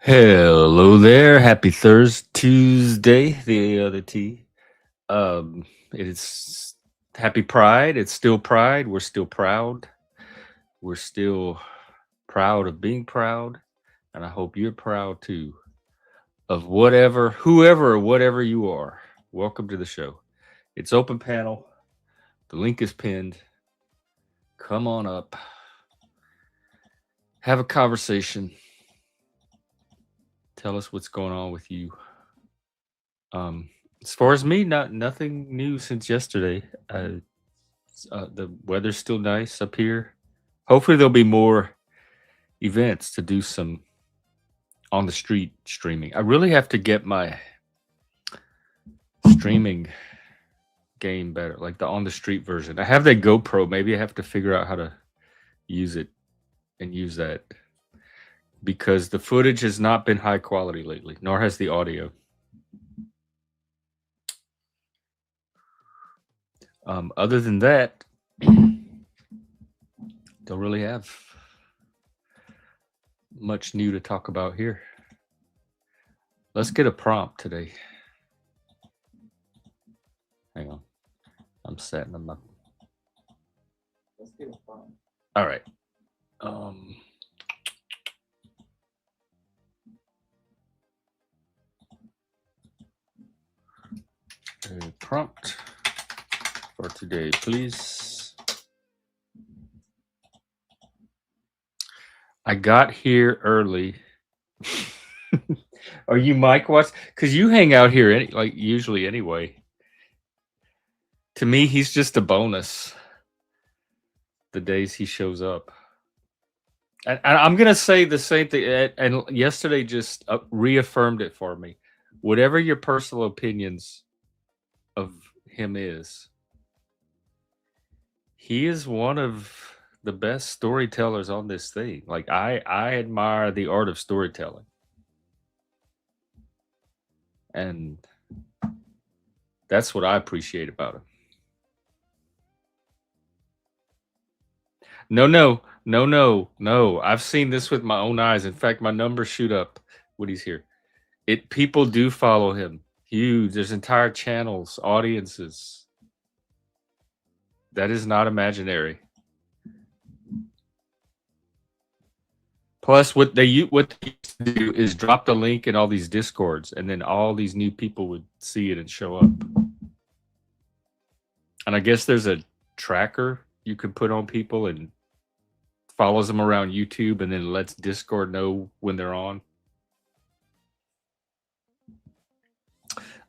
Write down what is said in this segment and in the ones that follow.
Hello there. Happy Thursday, Tuesday, the other T. It's happy Pride. It's still Pride. We're still proud. We're still proud of being proud. And I hope you're proud too of whatever, whoever, or whatever you are. Welcome to the show. It's open panel. The link is pinned. Come on up. Have a conversation. Tell us what's going on with you. As far as me, nothing new since yesterday. The weather's still nice up here. Hopefully, there'll be more events to do some on the street streaming. I really have to get my streaming game better, like the on the street version. I have that GoPro. Maybe I have to figure out how to use it and use that because the footage has not been high quality lately, nor has the audio. Other than that, don't really have much new to talk about here. Let's get a prompt today. Hang on. I'm setting them up. Let's get a prompt. All right. A prompt for today, please. I got here early. Are you Mike Watts? Because you hang out here usually anyway. To me, he's just a bonus. The days he shows up. And I'm gonna say the same thing. And yesterday just reaffirmed it for me. Whatever your personal opinions of him is, he is one of the best storytellers on this thing. Like I admire the art of storytelling. And that's what I appreciate about him. No. I've seen this with my own eyes. In fact, my numbers shoot up when he's here. People do follow him. Huge. There's entire channels, audiences. That is not imaginary. Plus, what they used to do is drop the link in all these discords, and then all these new people would see it and show up. And I guess there's a tracker you can put on people and follows them around YouTube, and then lets Discord know when they're on.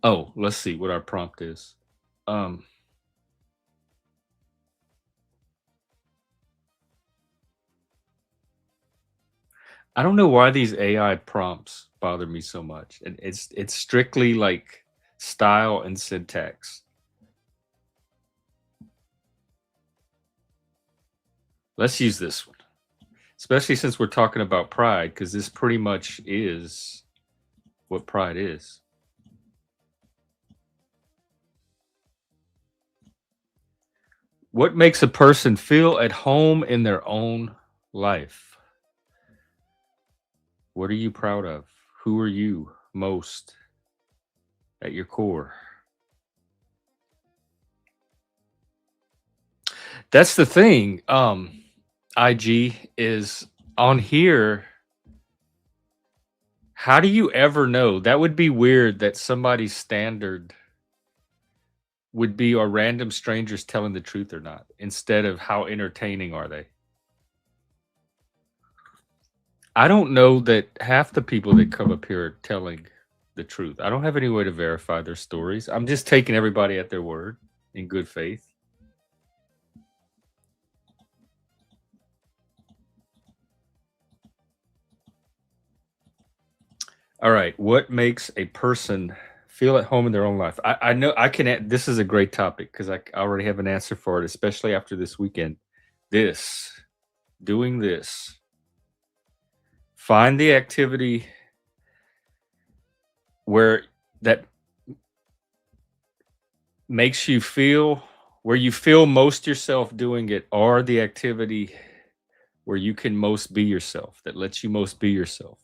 Oh, let's see what our prompt is. I don't know why these AI prompts bother me so much. And it's strictly like style and syntax. Let's use this one. Especially since we're talking about pride, because this pretty much is what pride is. What makes a person feel at home in their own life? What are you proud of? Who are you most at your core? That's the thing. IG is on here. How do you ever know? That would be weird that somebody's standard would be are random strangers telling the truth or not, instead of how entertaining are they? I don't know that half the people that come up here are telling the truth. I don't have any way to verify their stories. I'm just taking everybody at their word in good faith. All right. What makes a person feel at home in their own life? I know I can. This is a great topic because I already have an answer for it, especially after this weekend. Doing this. Find the activity where that makes you feel, where you feel most yourself doing it, or the activity where you can most be yourself, that lets you most be yourself.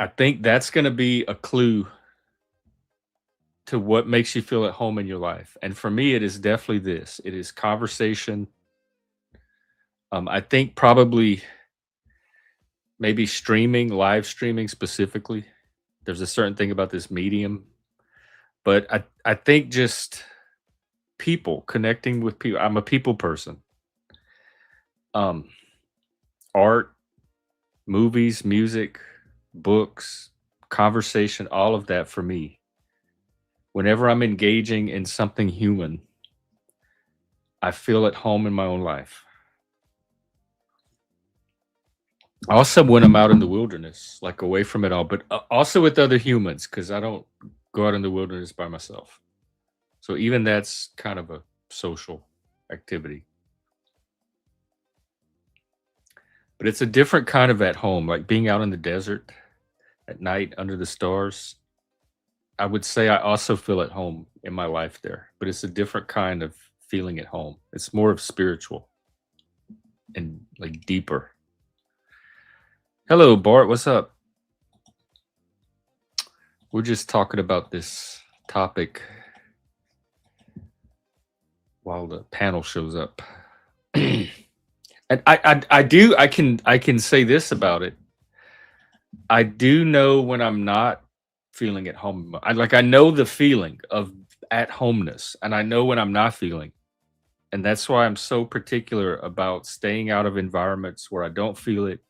I think that's going to be a clue to what makes you feel at home in your life. And for me, it is definitely this. It is conversation. I think probably maybe streaming, live streaming specifically. There's a certain thing about this medium, but I think just people connecting with people. I'm a people person. Um, art, movies, music, books, conversation, all of that for me. Whenever I'm engaging in something human, I feel at home in my own life. Also, when I'm out in the wilderness, like away from it all, but also with other humans, because I don't go out in the wilderness by myself. So even that's kind of a social activity. But it's a different kind of at home, like being out in the desert at night under the stars. I would say I also feel at home in my life there, but it's a different kind of feeling at home. It's more of spiritual and like deeper. Hello, Bart. What's up? We're just talking about this topic while the panel shows up. And I can say this about it. I do know when I'm not feeling at home. I know the feeling of at homeness, and I know when I'm not feeling. And that's why I'm so particular about staying out of environments where I don't feel it,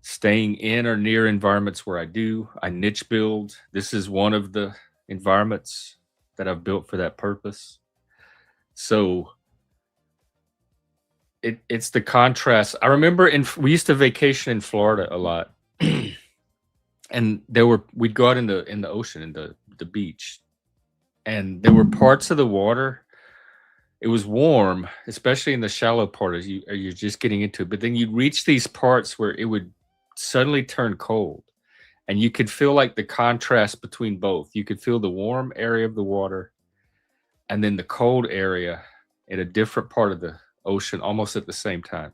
staying in or near environments where I do. I niche build. This is one of the environments that I've built for that purpose. So it's the contrast. I remember we used to vacation in Florida a lot. And we'd go out in the ocean, in the beach, and there were parts of the water. It was warm, especially in the shallow part as you're just getting into it. But then you'd reach these parts where it would suddenly turn cold, and you could feel like the contrast between both. You could feel the warm area of the water, and then the cold area in a different part of the ocean, almost at the same time.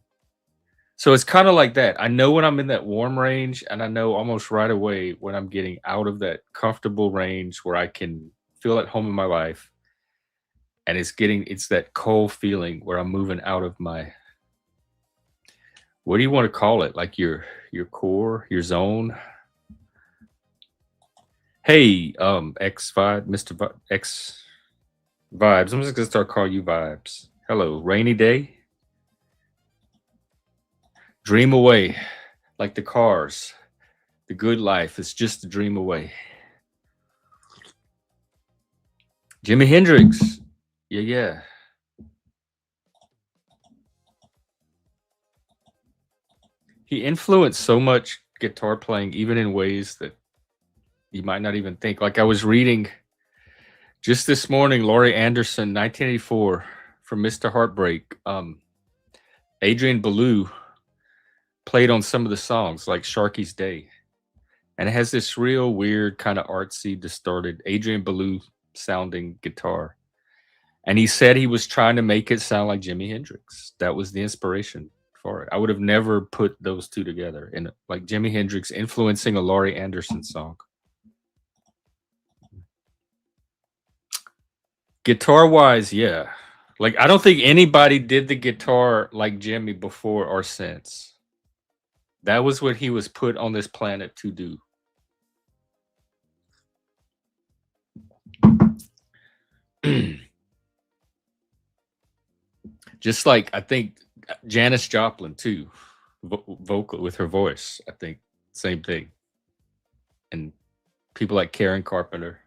So it's kind of like that. I know when I'm in that warm range, and I know almost right away when I'm getting out of that comfortable range where I can feel at home in my life. And it's that cold feeling where I'm moving out of my, what do you want to call it? Like your core, your zone. Hey, X Vibe, X Vibes. I'm just gonna start calling you Vibes. Hello, rainy day. Dream away, like the Cars. The good life is just a dream away. Jimi Hendrix. Yeah. He influenced so much guitar playing, even in ways that you might not even think. Like I was reading just this morning, Laurie Anderson, 1984, from Mr. Heartbreak. Adrian Belew played on some of the songs, like Sharky's Day. And it has this real weird, kind of artsy, distorted Adrian Belew sounding guitar. And he said he was trying to make it sound like Jimi Hendrix. That was the inspiration for it. I would have never put those two together, in like Jimi Hendrix influencing a Laurie Anderson song. Guitar wise, yeah. Like I don't think anybody did the guitar like Jimmy before or since. That was what he was put on this planet to do. Just like I think Janis Joplin too, vocal with her voice. I think same thing. And people like Karen Carpenter.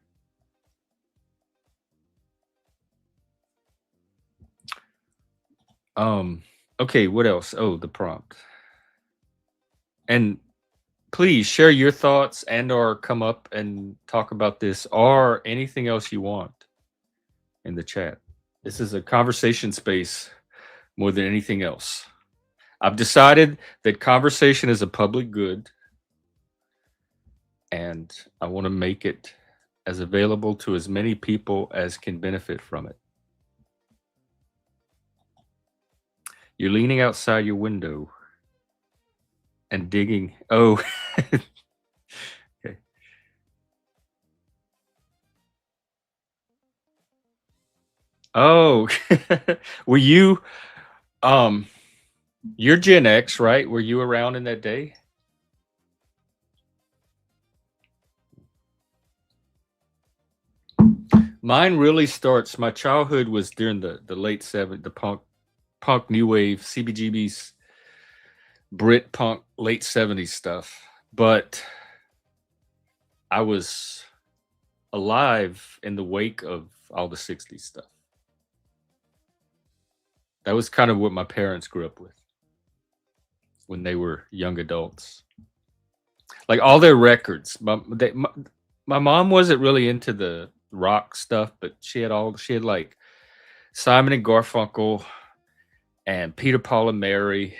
Okay, what else? Oh, the prompt. And please share your thoughts and or come up and talk about this or anything else you want in the chat. This is a conversation space more than anything else. I've decided that conversation is a public good, and I want to make it as available to as many people as can benefit from it. You're leaning outside your window and digging. Oh, Oh, were you you're Gen X, right? Were you around in that day? Mine really starts. My childhood was during the late '70s, the punk new wave, CBGB's Brit punk late '70s stuff. But I was alive in the wake of all the '60s stuff. That was kind of what my parents grew up with when they were young adults. Like all their records. My mom wasn't really into the rock stuff, but she had like Simon and Garfunkel and Peter, Paul and Mary,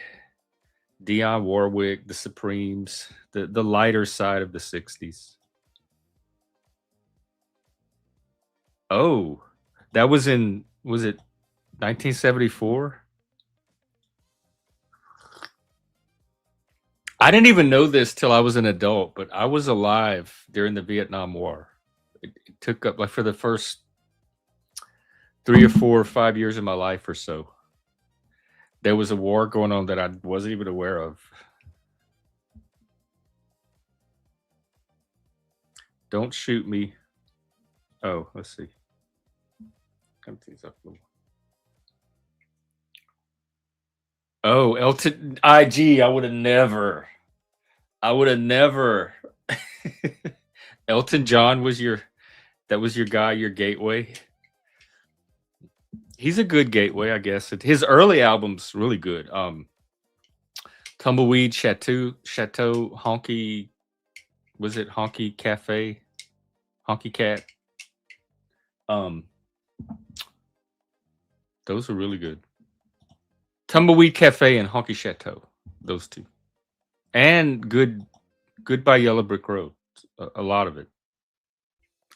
Dionne Warwick, the Supremes, the lighter side of the '60s. Oh, that was it 1974? I didn't even know this till I was an adult, but I was alive during the Vietnam War. It took up like for the first 3 or 4 or 5 years of my life or so. There was a war going on that I wasn't even aware of. Don't shoot me. Oh, let's see. Come things up a little. Oh, Elton IG, I would have never. I would have never. Elton John was your that was your guy, your gateway. He's a good gateway, I guess. His early albums really good. Tumbleweed, Chateau, Honky, was it Honky Cafe, Honky Cat? Um, those were really good. Tumbleweed Cafe and Honky Chateau, those two, and Goodbye Yellow Brick Road. A lot of it.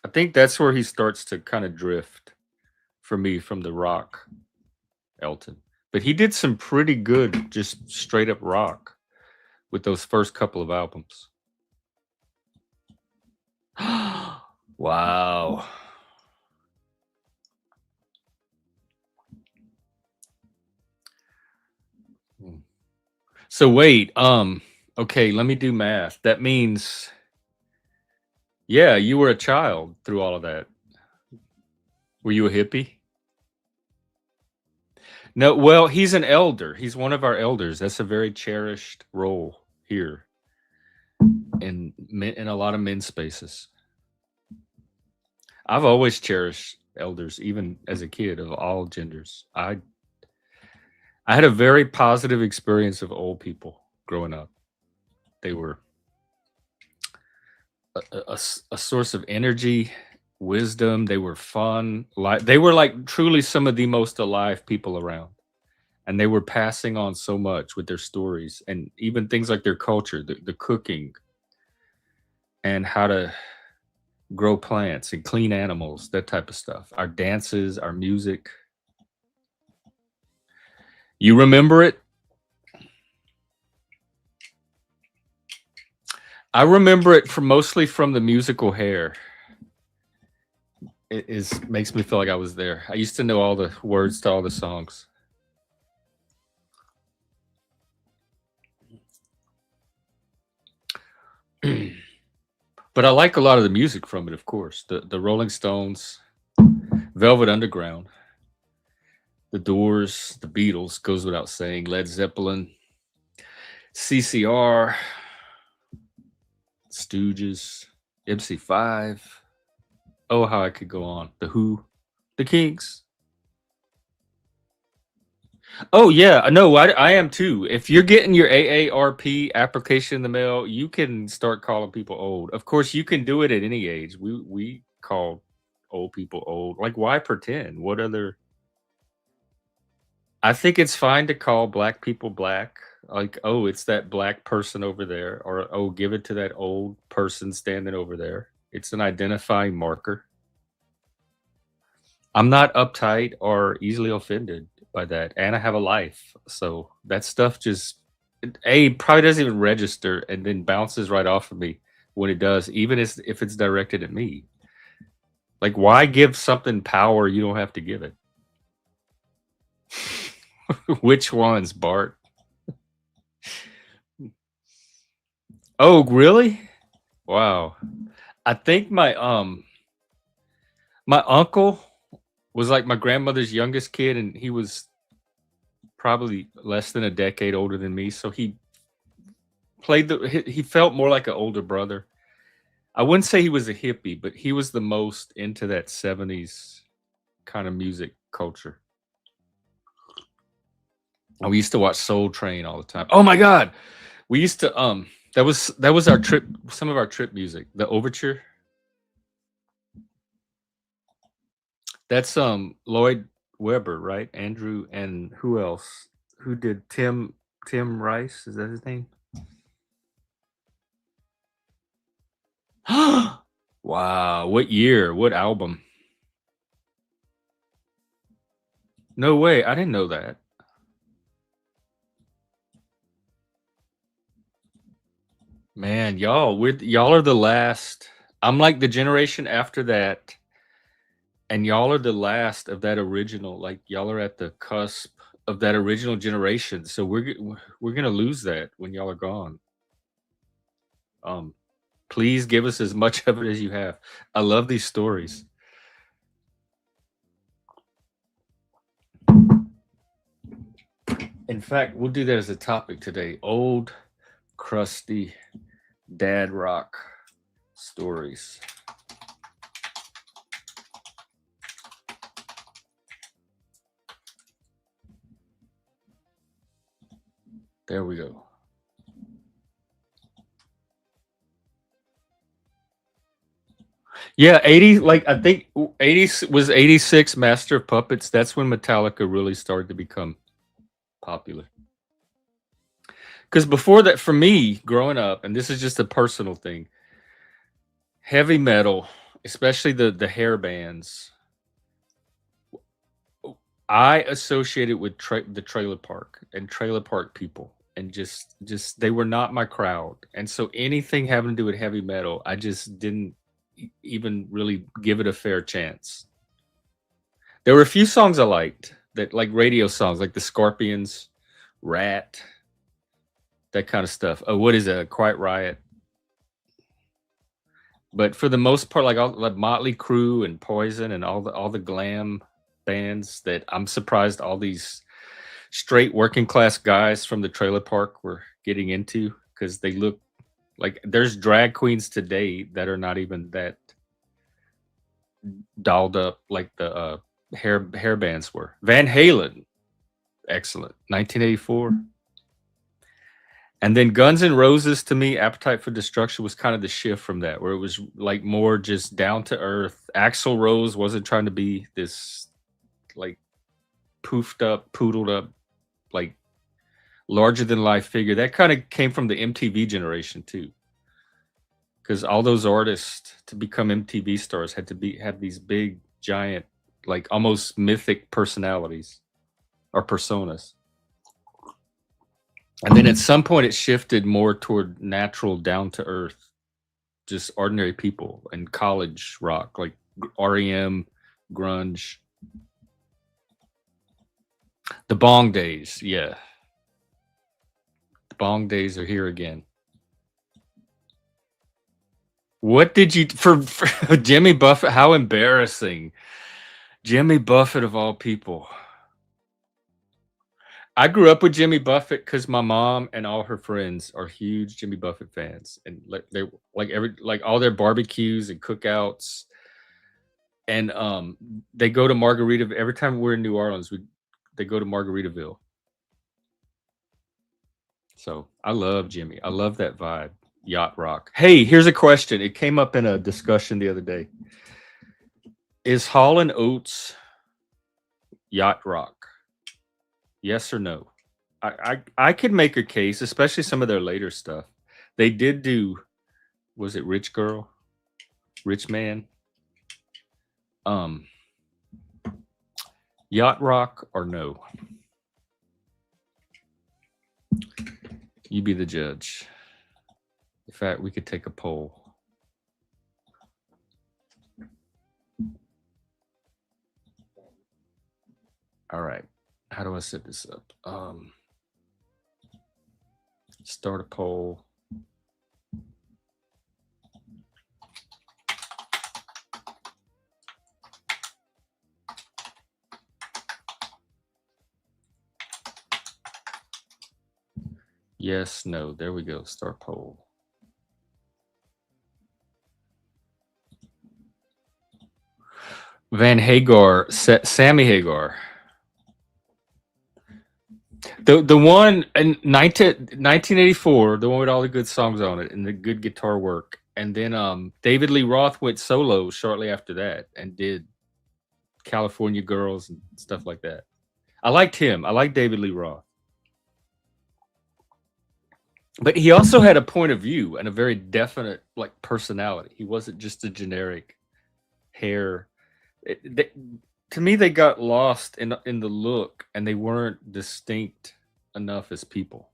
I think that's where he starts to kind of drift for me from the rock Elton. But he did some pretty good, just straight up rock with those first couple of albums. Wow. So wait, okay, let me do math. That means yeah, you were a child through all of that. Were you a hippie? No, well, he's an elder. He's one of our elders. That's a very cherished role here in a lot of men's spaces. I've always cherished elders, even as a kid of all genders. I had a very positive experience of old people growing up. They were a source of energy, wisdom. They were fun. They were like truly some of the most alive people around. And they were passing on so much with their stories and even things like their culture, the cooking, and how to grow plants and clean animals, that type of stuff. Our dances, our music. You remember it? I remember it from mostly from the musical Hair. It is makes me feel like I was there. I used to know all the words to all the songs. But I like a lot of the music from it, of course. The Rolling Stones, Velvet Underground, The Doors, The Beatles, goes without saying, Led Zeppelin, CCR, Stooges, MC5. Oh, how I could go on. The Who, The Kinks. Oh yeah, no, I am too. If you're getting your AARP application in the mail, you can start calling people old. Of course, you can do it at any age. We call old people old. Like, why pretend? What other? I think it's fine to call black people black. Like, oh, it's that black person over there, or oh, give it to that old person standing over there. It's an identifying marker. I'm not uptight or easily offended by that, and I have a life, so that stuff just probably doesn't even register, and then bounces right off of me when it does, even if it's directed at me. Like, why give something power you don't have to give it? Which ones, Bart? Oh, really? Wow. I think my uncle was like my grandmother's youngest kid, and he was probably less than a decade older than me. So he he felt more like an older brother. I wouldn't say he was a hippie, but he was the most into that 70s kind of music culture. And we used to watch Soul Train all the time. Oh my god. We used to that was our trip, some of our trip music. The overture. That's Lloyd Webber, right? Andrew, and who else? Who did Tim Rice? Is that his name? Wow, what year? What album? No way, I didn't know that. Man, y'all are the last. I'm like the generation after that, and y'all are the last of that original. Like y'all are at the cusp of that original generation. So we're gonna lose that when y'all are gone. Um, please give us as much of it as you have. I love these stories. In fact, we'll do that as a topic today. Old, crusty dad rock stories. There we go. Yeah, 80, like I think 80 was 86 Master of Puppets. That's when Metallica really started to become popular. Because before that, for me, growing up, and this is just a personal thing, heavy metal, especially the hair bands, I associated with the trailer park and trailer park people, and just they were not my crowd. And so anything having to do with heavy metal, I just didn't even really give it a fair chance. There were a few songs I liked, that like radio songs, like the Scorpions, Rat, that kind of stuff. Oh, what is a Quiet Riot? But for the most part, like all like Motley Crue and Poison and all the glam bands, that I'm surprised all these straight working class guys from the trailer park were getting into, because they look like there's drag queens today that are not even that dolled up like the hair bands were. Van Halen, excellent, 1984. And then Guns N' Roses, to me, Appetite for Destruction was kind of the shift from that, where it was like more just down to earth. Axl Rose wasn't trying to be this like poofed up, poodled up, like larger than life figure. That kind of came from the MTV generation too, because all those artists to become MTV stars had to have these big, giant, like almost mythic personalities or personas. And then at some point, it shifted more toward natural, down to earth, just ordinary people, and college rock like REM, grunge. The bong days, yeah. The bong days are here again. What did you for Jimmy Buffett? How embarrassing. Jimmy Buffett of all people. I grew up with Jimmy Buffett because my mom and all her friends are huge Jimmy Buffett fans, and like they like all their barbecues and cookouts, and they go to Margaritaville every time we're in New Orleans. They go to Margaritaville. So I love Jimmy. I love that vibe. Yacht rock. Hey, here's a question. It came up in a discussion the other day. Is Hall and Oates yacht rock? Yes or no? I could make a case, especially some of their later stuff. They did do, was it Rich Girl? Rich Man? Um Yacht rock or no? You be the judge. In fact, we could take a poll. All right. how do I set this up? Start a poll. Yes, no, there we go. Start poll. Van Hagar, Sammy Hagar. The one in 1984, the one with all the good songs on it and the good guitar work. And then David Lee Roth went solo shortly after that and did California Girls and stuff like that. I liked him. I liked David Lee Roth. But he also had a point of view and a very definite like personality. He wasn't just a generic hair. To me, they got lost in the look, and they weren't distinct enough as people.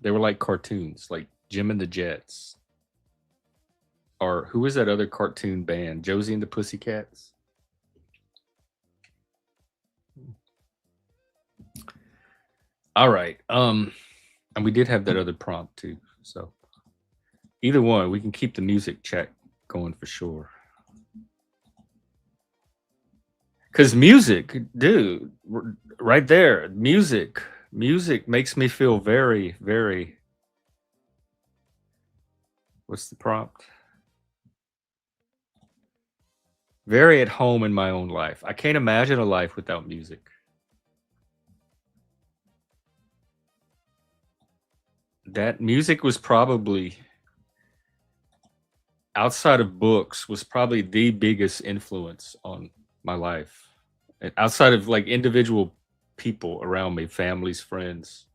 They were like cartoons, like Jim and the Jets, or who was that other cartoon band, Josie and the Pussycats? All right, and we did have that other prompt too. So either one, we can keep the music check going for sure. Because music, dude, right there, music makes me feel very, very. What's the prompt? Very at home in my own life. I can't imagine a life without music. That music was probably, outside of books, was probably the biggest influence on my life. And outside of like individual people around me, families, friends.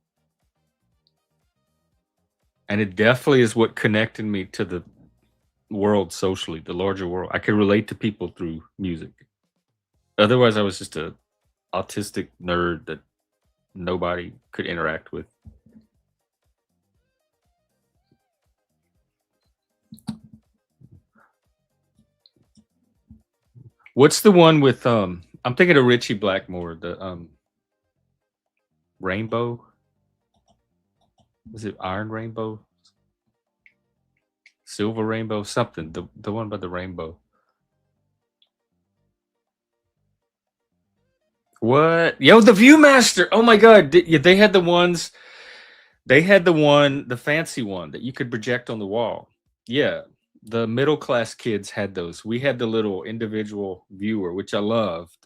And it definitely is what connected me to the world socially, the larger world. I could relate to people through music. Otherwise, I was just a autistic nerd that nobody could interact with. What's the one with I'm thinking of Richie Blackmore, the Rainbow. Was it Iron Rainbow? Silver Rainbow? Something. The one about the rainbow. What? Yo, the Viewmaster. Oh my god. They had the ones. They had the fancy one that you could project on the wall. Yeah. The middle class kids had those. We had the little individual viewer, which I loved.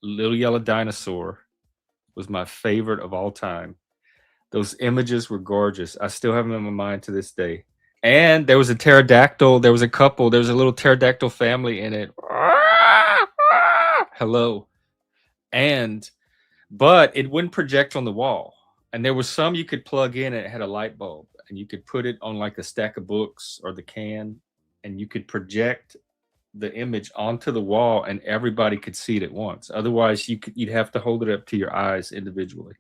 Little Yellow Dinosaur was my favorite of all time. Those images were gorgeous. I still have them in my mind to this day. And there was a pterodactyl. There was a couple. There was a little pterodactyl family in it. Hello. But it wouldn't project on the wall. And there was some you could plug in and it had a light bulb. And you could put it on like a stack of books or the can. And you could project the image onto the wall and everybody could see it at once. Otherwise, you'd have to hold it up to your eyes individually.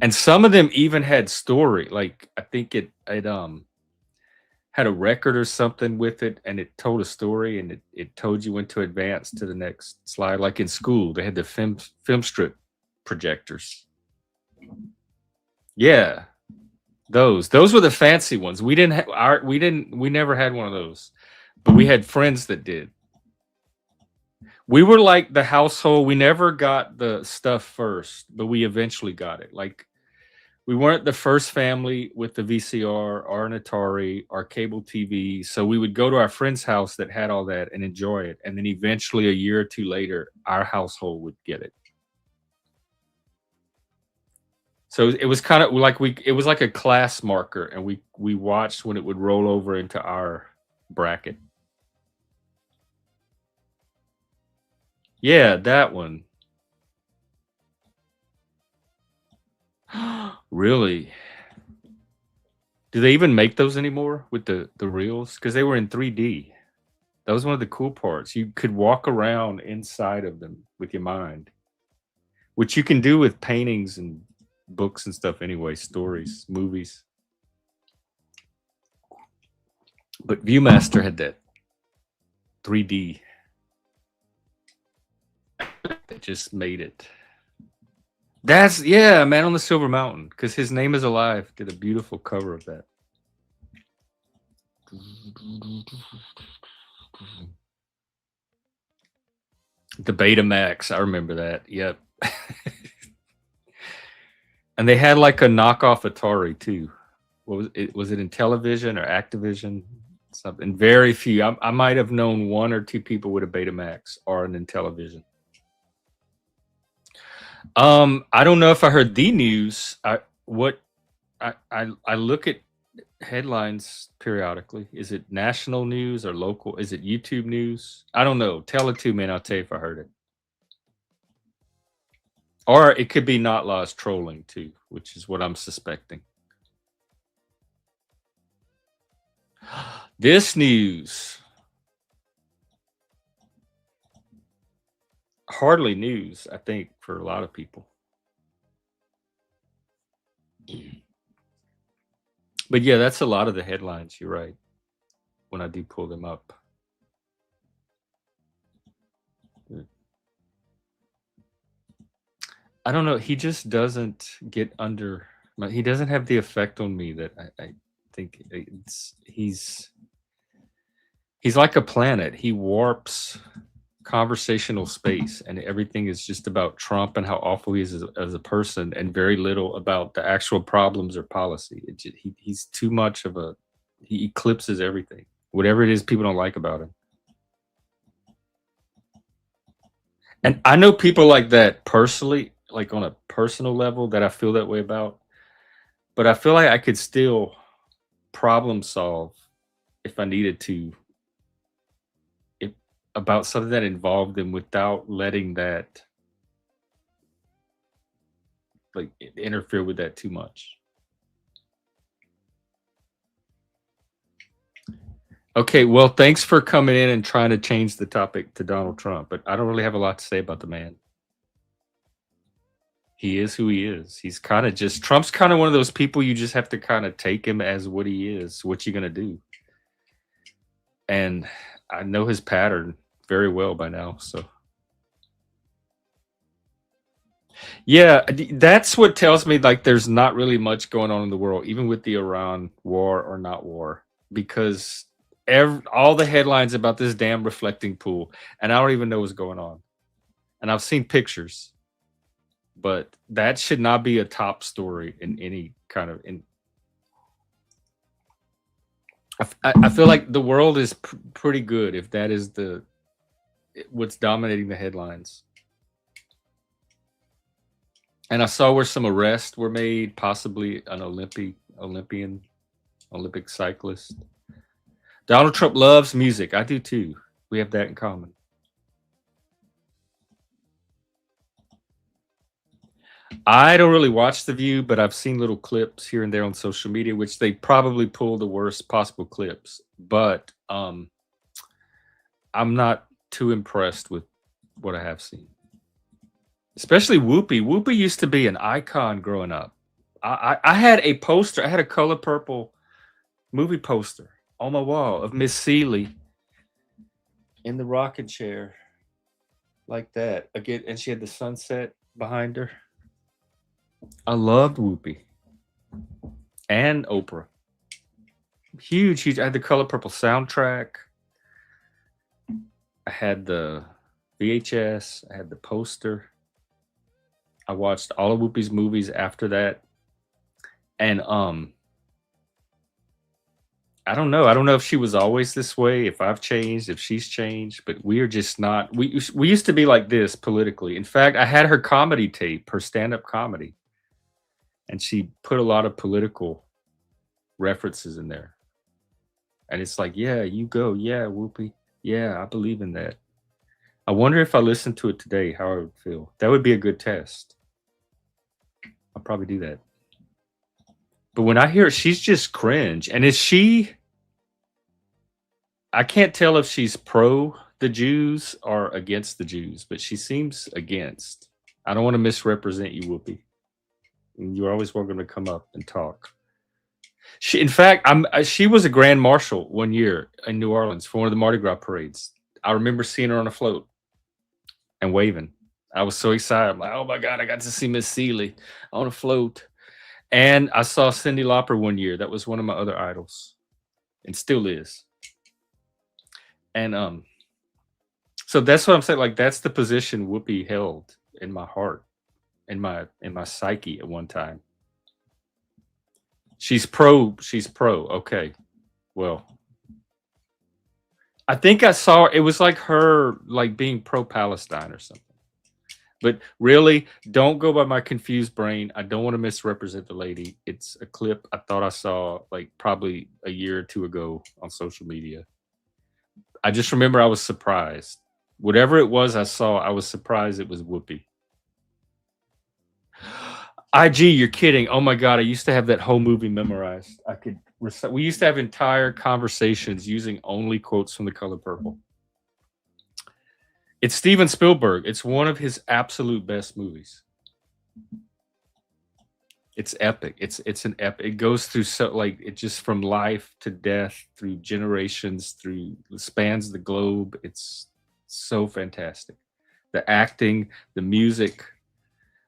And some of them even had story. Like I think it had a record or something with it, and it told a story, and it told you when to advance to the next slide. Like in school, they had the film strip projectors. Yeah, those were the fancy ones. We never had one of those, but we had friends that did. We were like the household. We never got the stuff first, but we eventually got it. Like we weren't the first family with the VCR or an Atari or cable TV. So we would go to our friend's house that had all that and enjoy it. And then eventually a year or two later, our household would get it. So it was kind of like it was like a class marker, and we watched when it would roll over into our bracket. Yeah, that one. Really? Do they even make those anymore with the reels? Because they were in 3D. That was one of the cool parts. You could walk around inside of them with your mind, which you can do with paintings and books and stuff anyway, stories, movies. But Viewmaster had that 3D. It just made it. That's yeah, Man on the Silver Mountain, because his name is alive. Did a beautiful cover of that. The Betamax, I remember that. Yep. And they had like a knockoff Atari too. What was it? Was it Intellivision or Activision? Something. Very few. I might have known one or two people with a Betamax or an Intellivision. I don't know if I heard the news. I look at headlines periodically. Is it national news or local? Is it YouTube news? I don't know. Tell it to me and I'll tell you if I heard it. Or it could be Not Laws trolling too, which is what I'm suspecting. This news. Hardly news, I think, for a lot of people. But yeah, that's a lot of the headlines. You're right. When I do pull them up. I don't know. He just doesn't get under. He doesn't have the effect on me that I think he's like a planet. He warps conversational space, and everything is just about Trump and how awful he is as a person, and very little about the actual problems or policy. He's too much of a. He eclipses everything. Whatever it is people don't like about him. And I know people like that personally, like on a personal level, that I feel that way about. But I feel like I could still problem solve if I needed to, if, about something that involved them without letting that like interfere with that too much. Okay, well, thanks for coming in and trying to change the topic to Donald Trump, but I don't really have a lot to say about the man. He is who he is. He's kind of just Trump's kind of one of those people you just have to kind of take him as what he is. What you gonna do? And I know his pattern very well by now. So yeah, that's what tells me like there's not really much going on in the world, even with the Iran war or not war, because all the headlines about this damn reflecting pool, and I don't even know what's going on. And I've seen pictures, but that should not be a top story in any kind of. I feel like the world is pretty good if that is what's dominating the headlines. And I saw where some arrests were made, possibly an Olympic cyclist. Donald Trump loves music. I do too. We have that in common. I don't really watch The View, but I've seen little clips here and there on social media, which they probably pull the worst possible clips. But I'm not too impressed with what I have seen. Especially Whoopi. Whoopi used to be an icon growing up. I had a poster. I had a color purple movie poster on my wall of Miss Seeley in the rocking chair, like that again, and she had the sunset behind her. I loved Whoopi and Oprah. Huge, huge. I had the color purple soundtrack. I had the VHS. I had the poster. I watched all of Whoopi's movies after that. And I don't know. I don't know if she was always this way, if I've changed, if she's changed, but we are just not. We used to be like this politically. In fact, I had her comedy tape, her stand-up comedy, and she put a lot of political references in there. And it's like, yeah, you go, yeah, Whoopi, yeah, I believe in that. I wonder if I listened to it today, how I would feel. That would be a good test. I'll probably do that. But when I hear it, she's just cringe. And is she? I can't tell if she's pro the Jews or against the Jews, but she seems against. I don't want to misrepresent you, Whoopi. You're always welcome to come up and talk. In fact, she was a grand marshal one year in New Orleans for one of the Mardi Gras parades. I remember seeing her on a float and waving. I was so excited. I'm like, oh my god, I got to see Miss Seeley on a float. And I saw Cyndi Lauper one year. That was one of my other idols, and still is. And so that's what I'm saying. Like that's the position Whoopi held in my heart, in my psyche at one time. She's pro. She's pro. Okay. Well, I think I saw it was like her like being pro Palestine or something. But really, don't go by my confused brain. I don't want to misrepresent the lady. It's a clip I thought I saw like probably a year or two ago on social media. I just remember I was surprised. Whatever it was I saw, I was surprised it was Whoopi. IG, you're kidding. Oh my god, I used to have that whole movie memorized. I could recite. We used to have entire conversations using only quotes from The Color Purple. It's Steven Spielberg. It's one of his absolute best movies. It's epic. It's an epic. It goes through so like it just from life to death through generations through spans the globe. It's so fantastic. The acting, the music,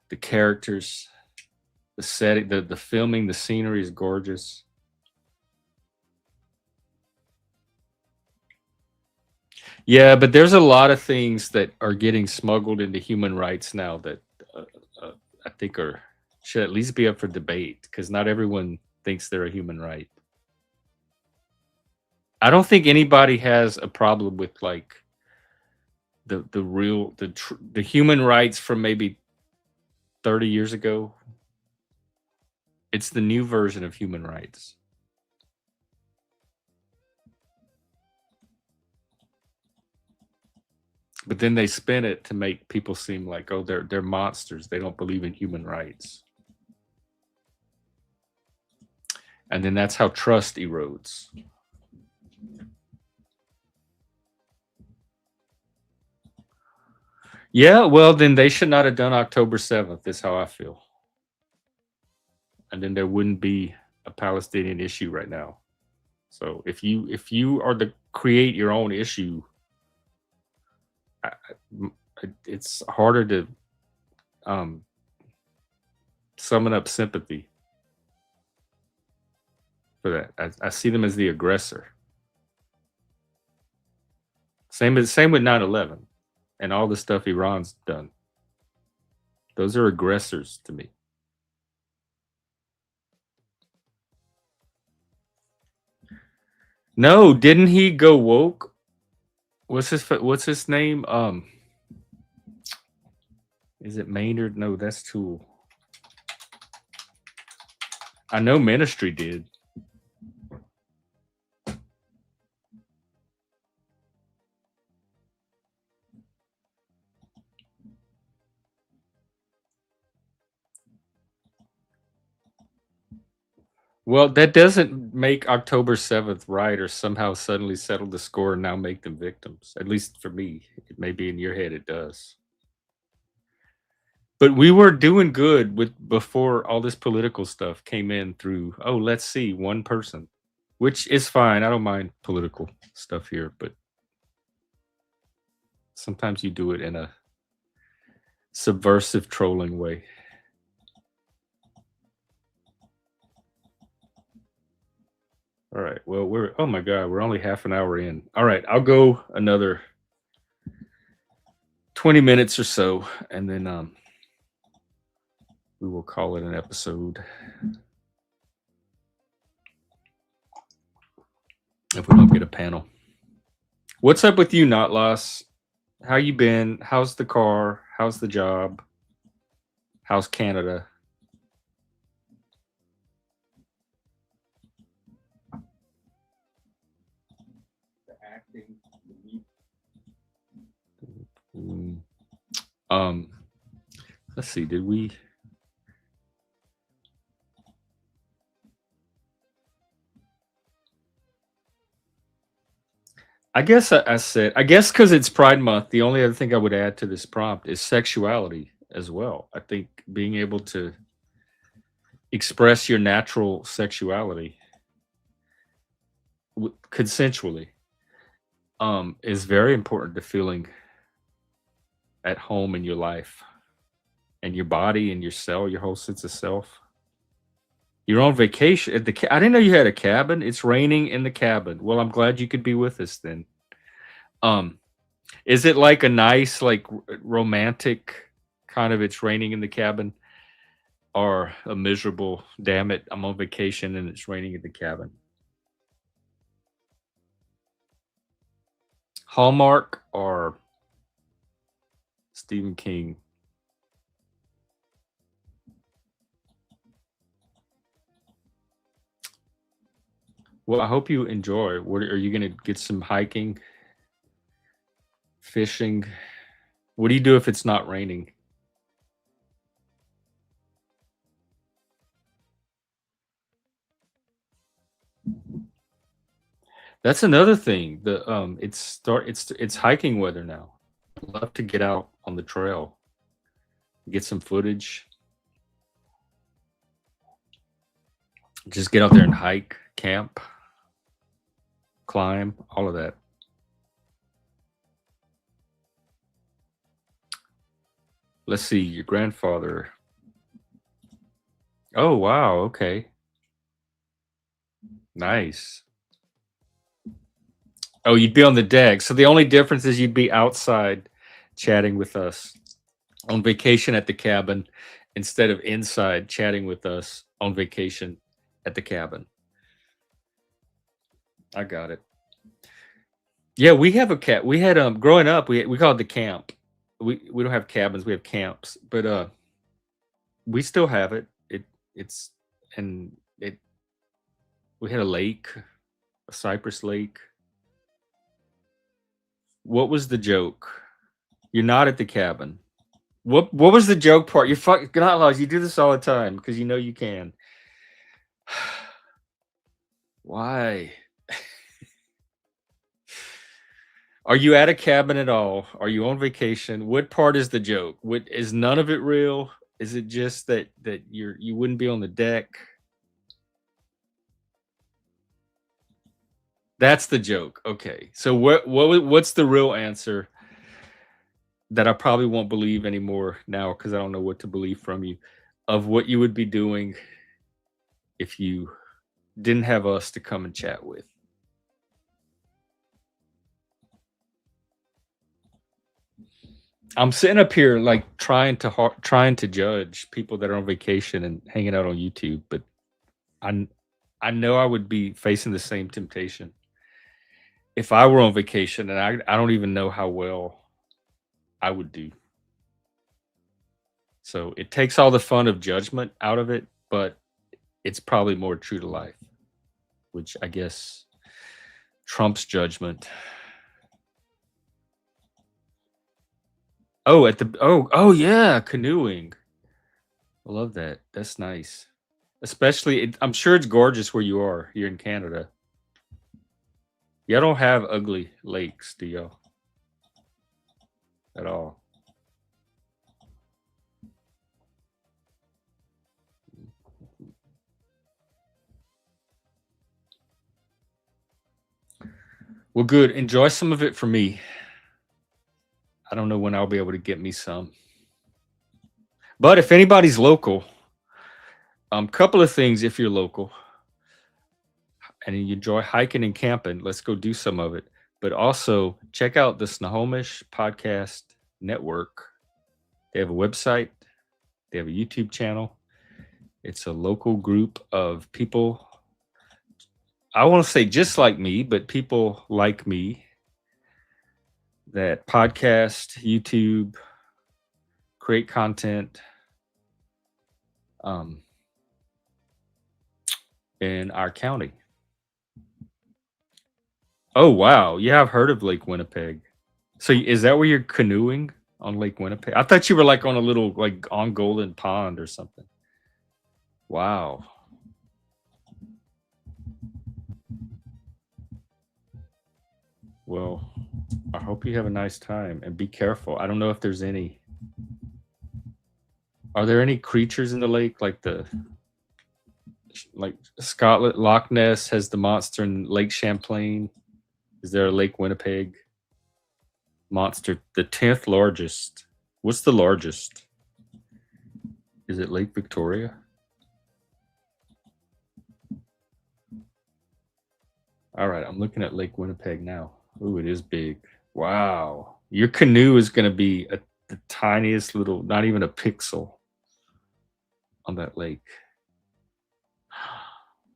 the characters, the setting, the filming, the scenery is gorgeous. Yeah, but there's a lot of things that are getting smuggled into human rights now that uh, I think are should at least be up for debate because not everyone thinks they're a human right. I don't think anybody has a problem with like the real the human rights from maybe 30 years ago. It's the new version of human rights. But then they spin it to make people seem like, oh, they're monsters. They don't believe in human rights. And then that's how trust erodes. Yeah, well, then they should not have done October 7th, is how I feel. And then there wouldn't be a Palestinian issue right now. So if you are to create your own issue, it's harder to um, summon up sympathy for that. I see them as the aggressor. Same with 9/11 and all the stuff Iran's done. Those are aggressors to me. No, didn't he go woke? What's his name? Is it Maynard? No, that's Tool. I know Ministry did. Well, that doesn't make October 7th right or somehow suddenly settle the score and now make them victims. At least for me. It may be in your head it does. But we were doing good with before all this political stuff came in through, oh, let's see, one person. Which is fine. I don't mind political stuff here, but sometimes you do it in a subversive trolling way. All right. Well, oh my god, we're only half an hour in. All right, I'll go another 20 minutes or so and then we will call it an episode. If we don't get a panel. What's up with you, Not Loss? How you been? How's the car? How's the job? How's Canada? The acting, the music. Let's see, did we I guess I said, I guess because it's Pride Month, the only other thing I would add to this prompt is sexuality as well. I think being able to express your natural sexuality consensually is very important to feeling at home in your life and your body and your cell, your whole sense of self. You're on vacation at I didn't know you had a cabin. It's raining in the cabin. Well, I'm glad you could be with us then. Um, is it like a nice, like romantic kind of it's raining in the cabin, or a miserable, damn it, I'm on vacation and it's raining in the cabin? Hallmark or Stephen King? Well, I hope you enjoy. What are you going to get some hiking, fishing? What do you do if it's not raining? That's another thing. It's hiking weather now. I'd love to get out on the trail, get some footage. Just get out there and hike, camp, climb, all of that. Let's see, your grandfather. Oh, wow. Okay. Nice. Oh, you'd be on the deck. So the only difference is you'd be outside chatting with us on vacation at the cabin instead of inside chatting with us on vacation at the cabin. I got it. Yeah, we have a cat. We had growing up, we called it the camp. We don't have cabins, we have camps, but we still have it. It's and it we had a lake, a cypress lake. What was the joke? You're not at the cabin. What was the joke part? You're fucking not lies. You do this all the time because you know you can. Why? Are you at a cabin at all? Are you on vacation? What part is the joke? What is none of it real? Is it just that you wouldn't be on the deck? That's the joke. Okay. So what's the real answer that I probably won't believe anymore now because I don't know what to believe from you, of what you would be doing if you didn't have us to come and chat with? I'm sitting up here like trying to judge people that are on vacation and hanging out on YouTube, but I know I would be facing the same temptation if I were on vacation, and I don't even know how well I would do. So it takes all the fun of judgment out of it, but it's probably more true to life, which I guess trumps judgment. Oh, oh yeah, canoeing. I love that. That's nice. Especially, I'm sure it's gorgeous where you are. You're in Canada. Y'all don't have ugly lakes, do y'all? At all. Well, good. Enjoy some of it for me. I don't know when I'll be able to get me some. But if anybody's local, couple of things if you're local and you enjoy hiking and camping, let's go do some of it. But also check out the Snohomish Podcast Network. They have a website. They have a YouTube channel. It's a local group of people. I want to say just like me, but people like me that podcast, YouTube, create content in our county. Oh, wow. Yeah, I've heard of Lake Winnipeg. So is that where you're canoeing on Lake Winnipeg? I thought you were like on a little, like on Golden Pond or something. Wow. Well, I hope you have a nice time and be careful. I don't know if there's any. Are there any creatures in the lake like Scotland? Loch Ness has the monster in Lake Champlain. Is there a Lake Winnipeg monster? The 10th largest What's the largest? Is it Lake Victoria? All right, I'm looking at Lake Winnipeg now. Ooh, it is big. Wow. Your canoe is going to be the tiniest little, not even a pixel on that lake.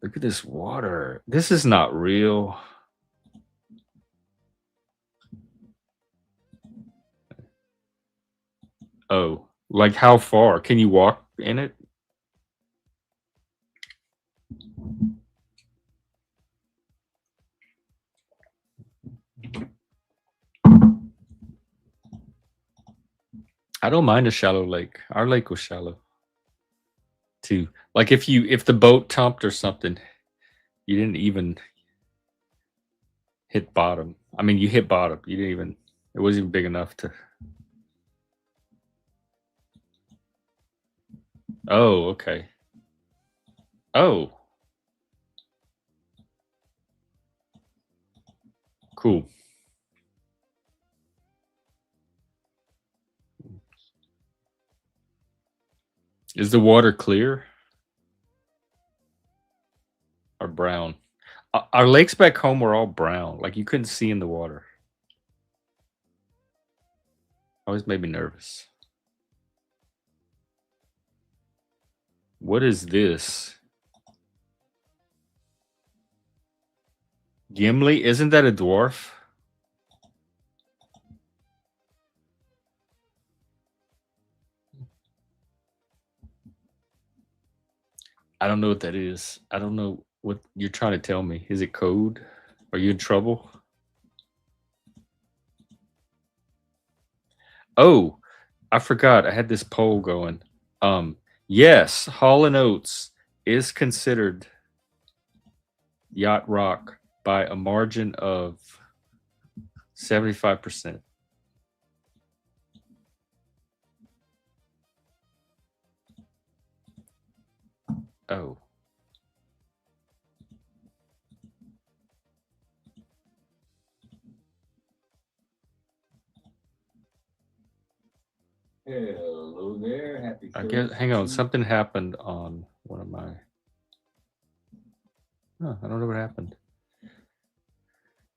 Look at this water. This is not real. Oh, like how far? Can you walk in it? I don't mind a shallow lake. Our lake was shallow too. Like if the boat tumped or something, you didn't even hit bottom. I mean, you hit bottom. You didn't even. It wasn't even big enough to. Oh, okay. Oh, cool. Is the water clear or brown? Our lakes back home were all brown. Like you couldn't see in the water. Always made me nervous. What is this? Gimli? Isn't that a dwarf? I don't know what that is. I don't know what you're trying to tell me. Is it code? Are you in trouble? Oh, I forgot. I had this poll going. Yes, Hall and Oates is considered yacht rock by a margin of 75%. Oh. Hello there. Happy I guess hang on, Thursday. something happened on one of my I don't know what happened.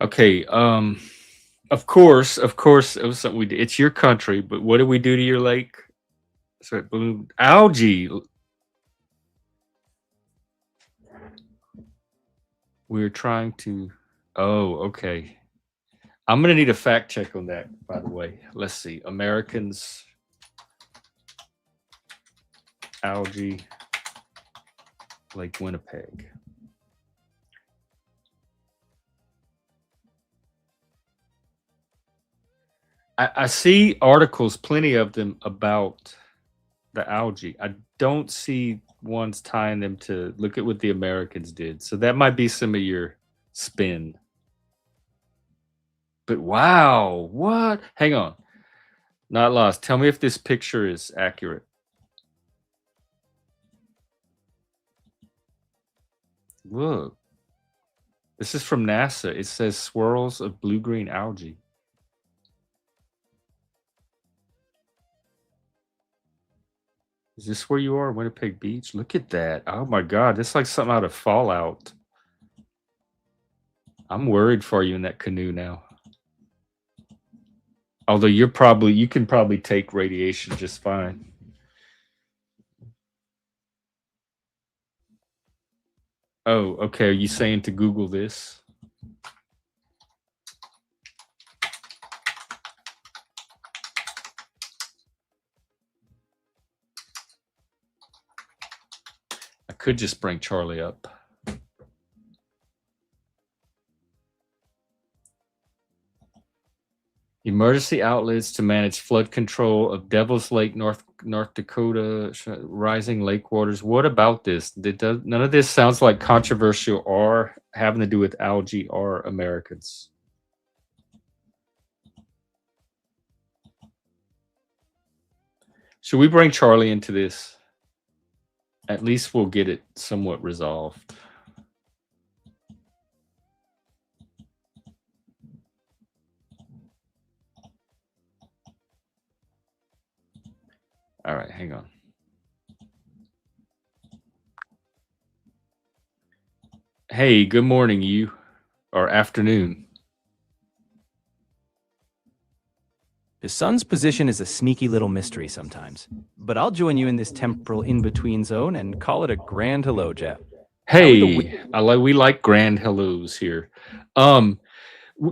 Okay, of course, it was something we did. It's your country, but what did we do to your lake? So it bloomed algae. We were trying to. Oh, okay. I'm gonna need a fact check on that. By the way, let's see. Americans, algae, Lake Winnipeg. I see articles, plenty of them about the algae. I don't see ones tying them to look at what the Americans did. So that might be some of your spin. But wow, what? Hang on. Not lost. Tell me if this picture is accurate. Look. This is from NASA. It says swirls of blue-green algae. Is this where you are, Winnipeg Beach? Look at that. Oh my God, that's like something out of Fallout. I'm worried for you in that canoe now. Although you can probably take radiation just fine. Oh, okay. Are you saying to Google this? I could just bring Charlie up. Emergency outlets to manage flood control of Devil's Lake, North Dakota, rising lake waters. What about this? None of this sounds like controversial or having to do with algae or Americans. Should we bring Charlie into this? At least we'll get it somewhat resolved. All right, hang on. Hey, good morning, you, or afternoon. The sun's position is a sneaky little mystery sometimes, but I'll join you in this temporal in-between zone and call it a grand hello, Jeff. Hey, we like grand hellos here.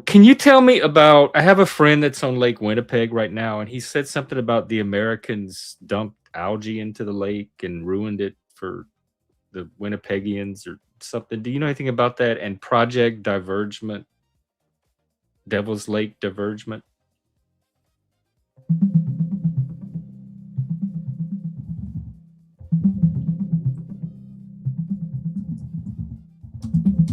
Can you tell me about? I have a friend that's on Lake Winnipeg right now, and he said something about the Americans dumped algae into the lake and ruined it for the Winnipegians or something. Do you know anything about that? And Project Divergement, Devil's Lake Divergement.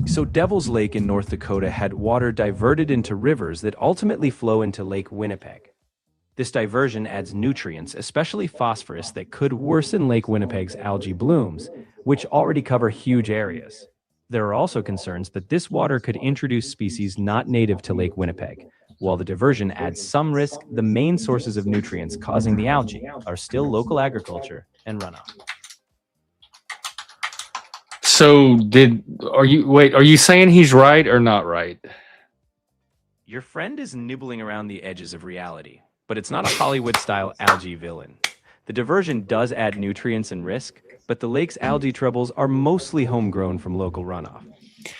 So Devil's Lake in North Dakota had water diverted into rivers that ultimately flow into Lake Winnipeg. This diversion adds nutrients, especially phosphorus, that could worsen Lake Winnipeg's algae blooms, which already cover huge areas. There are also concerns that this water could introduce species not native to Lake Winnipeg. While the diversion adds some risk, the main sources of nutrients causing the algae are still local agriculture and runoff. So are you saying he's right or not right? Your friend is nibbling around the edges of reality, but it's not a Hollywood-style algae villain. The diversion does add nutrients and risk, but the lake's algae troubles are mostly homegrown from local runoff.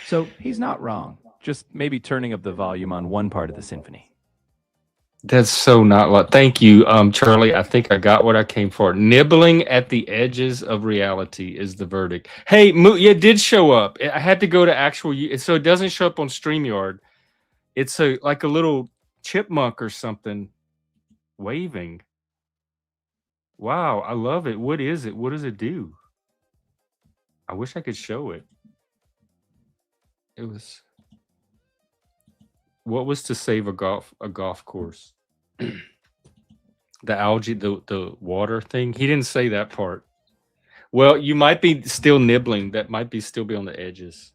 So he's not wrong, just maybe turning up the volume on one part of the symphony. That's so not like. Thank you, Charlie. I think I got what I came for. Nibbling at the edges of reality is the verdict. Hey, yeah, it did show up. I had to go to actual, so it doesn't show up on StreamYard. It's like a little chipmunk or something waving. Wow, I love it. What is it? What does it do? I wish I could show it. It was. What was to save a golf course? The algae, the water thing. He didn't say that part. Well, you might be still nibbling. That might be still be on the edges.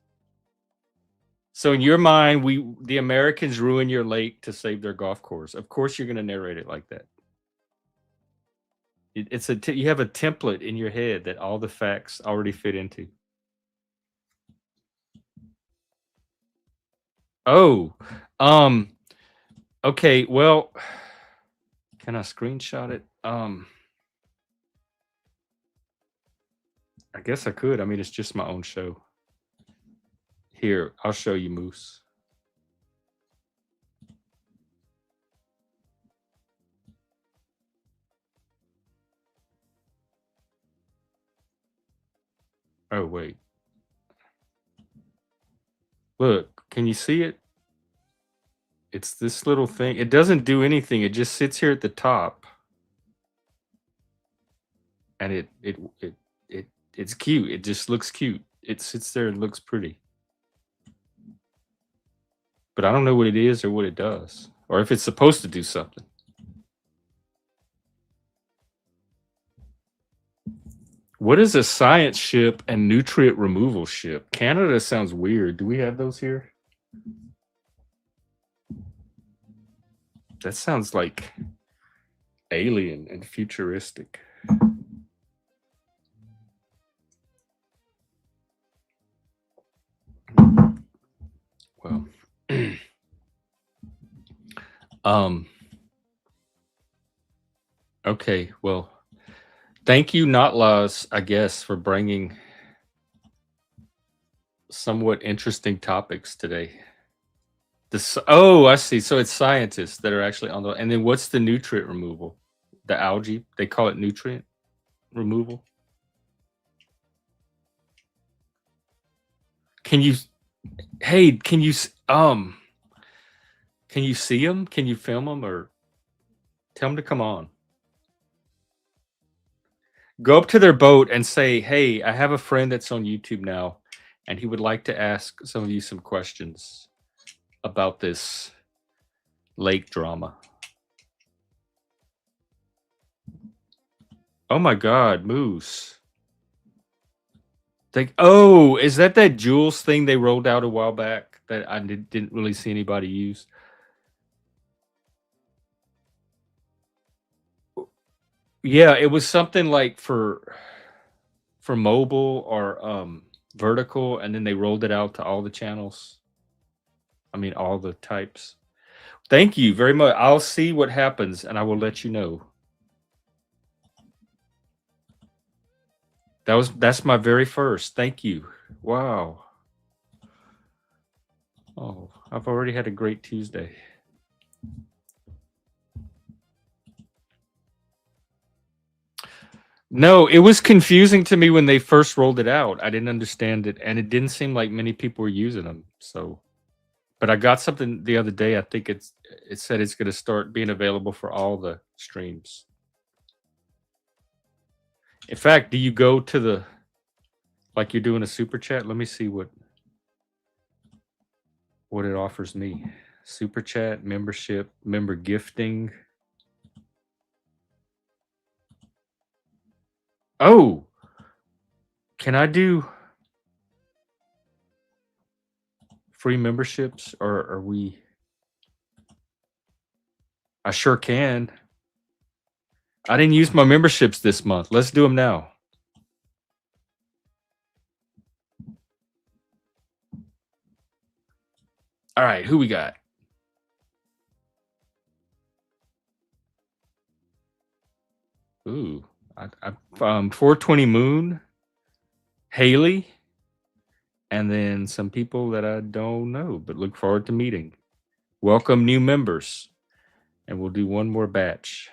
So in your mind, the Americans ruin your lake to save their golf course. Of course, you're going to narrate it like that. You have a template in your head that all the facts already fit into. Oh, okay. Well, can I screenshot it? I guess I could. I mean, it's just my own show. Here, I'll show you, Moose. Oh, wait. Look, can you see it? It's this little thing. It doesn't do anything. It just sits here at the top. And it's cute. It just looks cute. It sits there and looks pretty. But I don't know what it is or what it does. Or if it's supposed to do something. What is a science ship and nutrient removal ship? Canada sounds weird. Do we have those here? That sounds like alien and futuristic. Well, okay, well, thank you, Not Laws, I guess, for bringing somewhat interesting topics today. Oh, I see. So it's scientists that are actually on the. And then what's the nutrient removal? The algae, they call it nutrient removal. Can you? Hey, can you see them? Can you film them or tell them to come on? Go up to their boat and say, "Hey, I have a friend that's on YouTube now, and he would like to ask some of you some questions about this lake drama." Oh my God, Moose. Oh, is that Jules thing they rolled out a while back that I didn't really see anybody use? Yeah, it was something like for mobile or vertical, and then they rolled it out to all the channels. I mean, all the types. Thank you very much. I'll see what happens, and I will let you know. That's my very first. Thank you. Wow. Oh, I've already had a great Tuesday. No, it was confusing to me when they first rolled it out. I didn't understand it, and it didn't seem like many people were using them. So, but I got something the other day. I think it said it's going to start being available for all the streams. In fact, do you go to the, like you're doing a super chat? Let me see what it offers me. Super chat, membership, member gifting. Oh, can I do free memberships, or are we? I sure can. I didn't use my memberships this month. Let's do them now. All right, who we got? Ooh, I 420 Moon, Haley, and then some people that I don't know, but look forward to meeting. Welcome new members, and we'll do one more batch.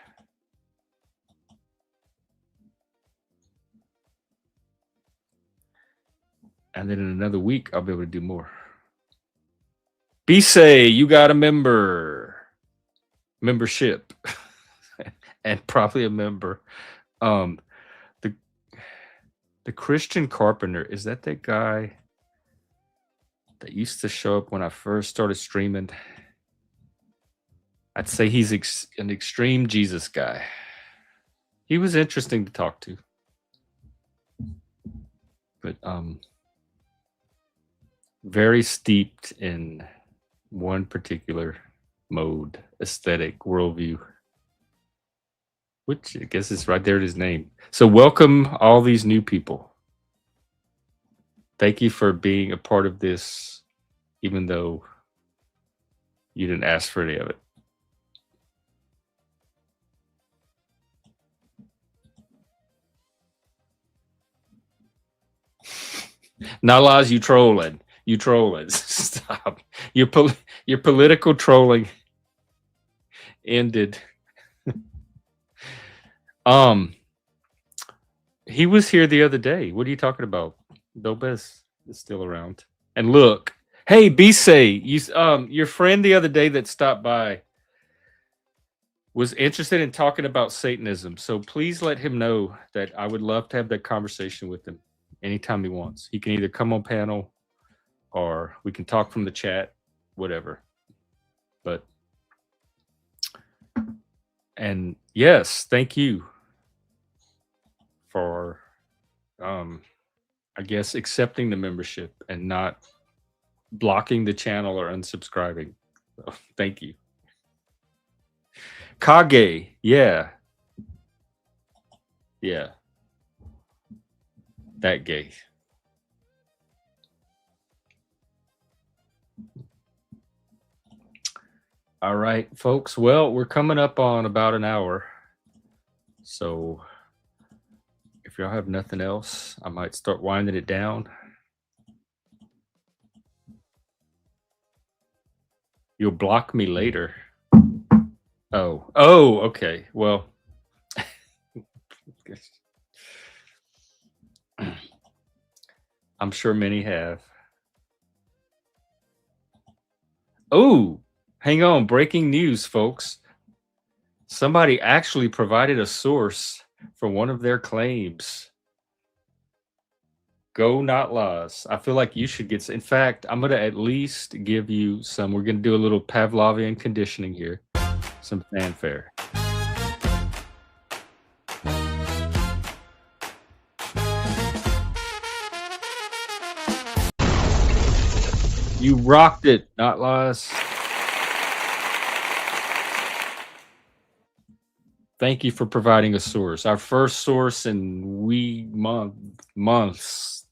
And then in another week, I'll be able to do more. Bisay, you got a membership, and probably a member. The Christian Carpenter, is that guy that used to show up when I first started streaming? I'd say he's an extreme Jesus guy. He was interesting to talk to, but very steeped in one particular mode, aesthetic, worldview, which I guess is right there in his name. So welcome all these new people. Thank you for being a part of this, even though you didn't ask for any of it. Nalaz, you trolling. You trolling. Stop. Your political trolling ended. He was here the other day. What are you talking about? Dobes is still around. And look, hey, Bisay, your friend the other day that stopped by was interested in talking about Satanism. So please let him know that I would love to have that conversation with him anytime he wants. He can either come on panel or we can talk from the chat, whatever. But, and yes, thank you for, I guess, accepting the membership and not blocking the channel or unsubscribing. So, thank you. Kage, yeah. Yeah. That gay. All right, folks. Well, we're coming up on about an hour. So if y'all have nothing else, I might start winding it down. You'll block me later. Oh, okay. Well, I'm sure many have. Oh, hang on. Breaking news, folks. Somebody actually provided a source for one of their claims. Go not laws. I feel like you should get. In fact, I'm going to at least give you some. We're going to do a little Pavlovian conditioning here. Some fanfare. You rocked it, not laws. Thank you for providing a source. Our first source in months.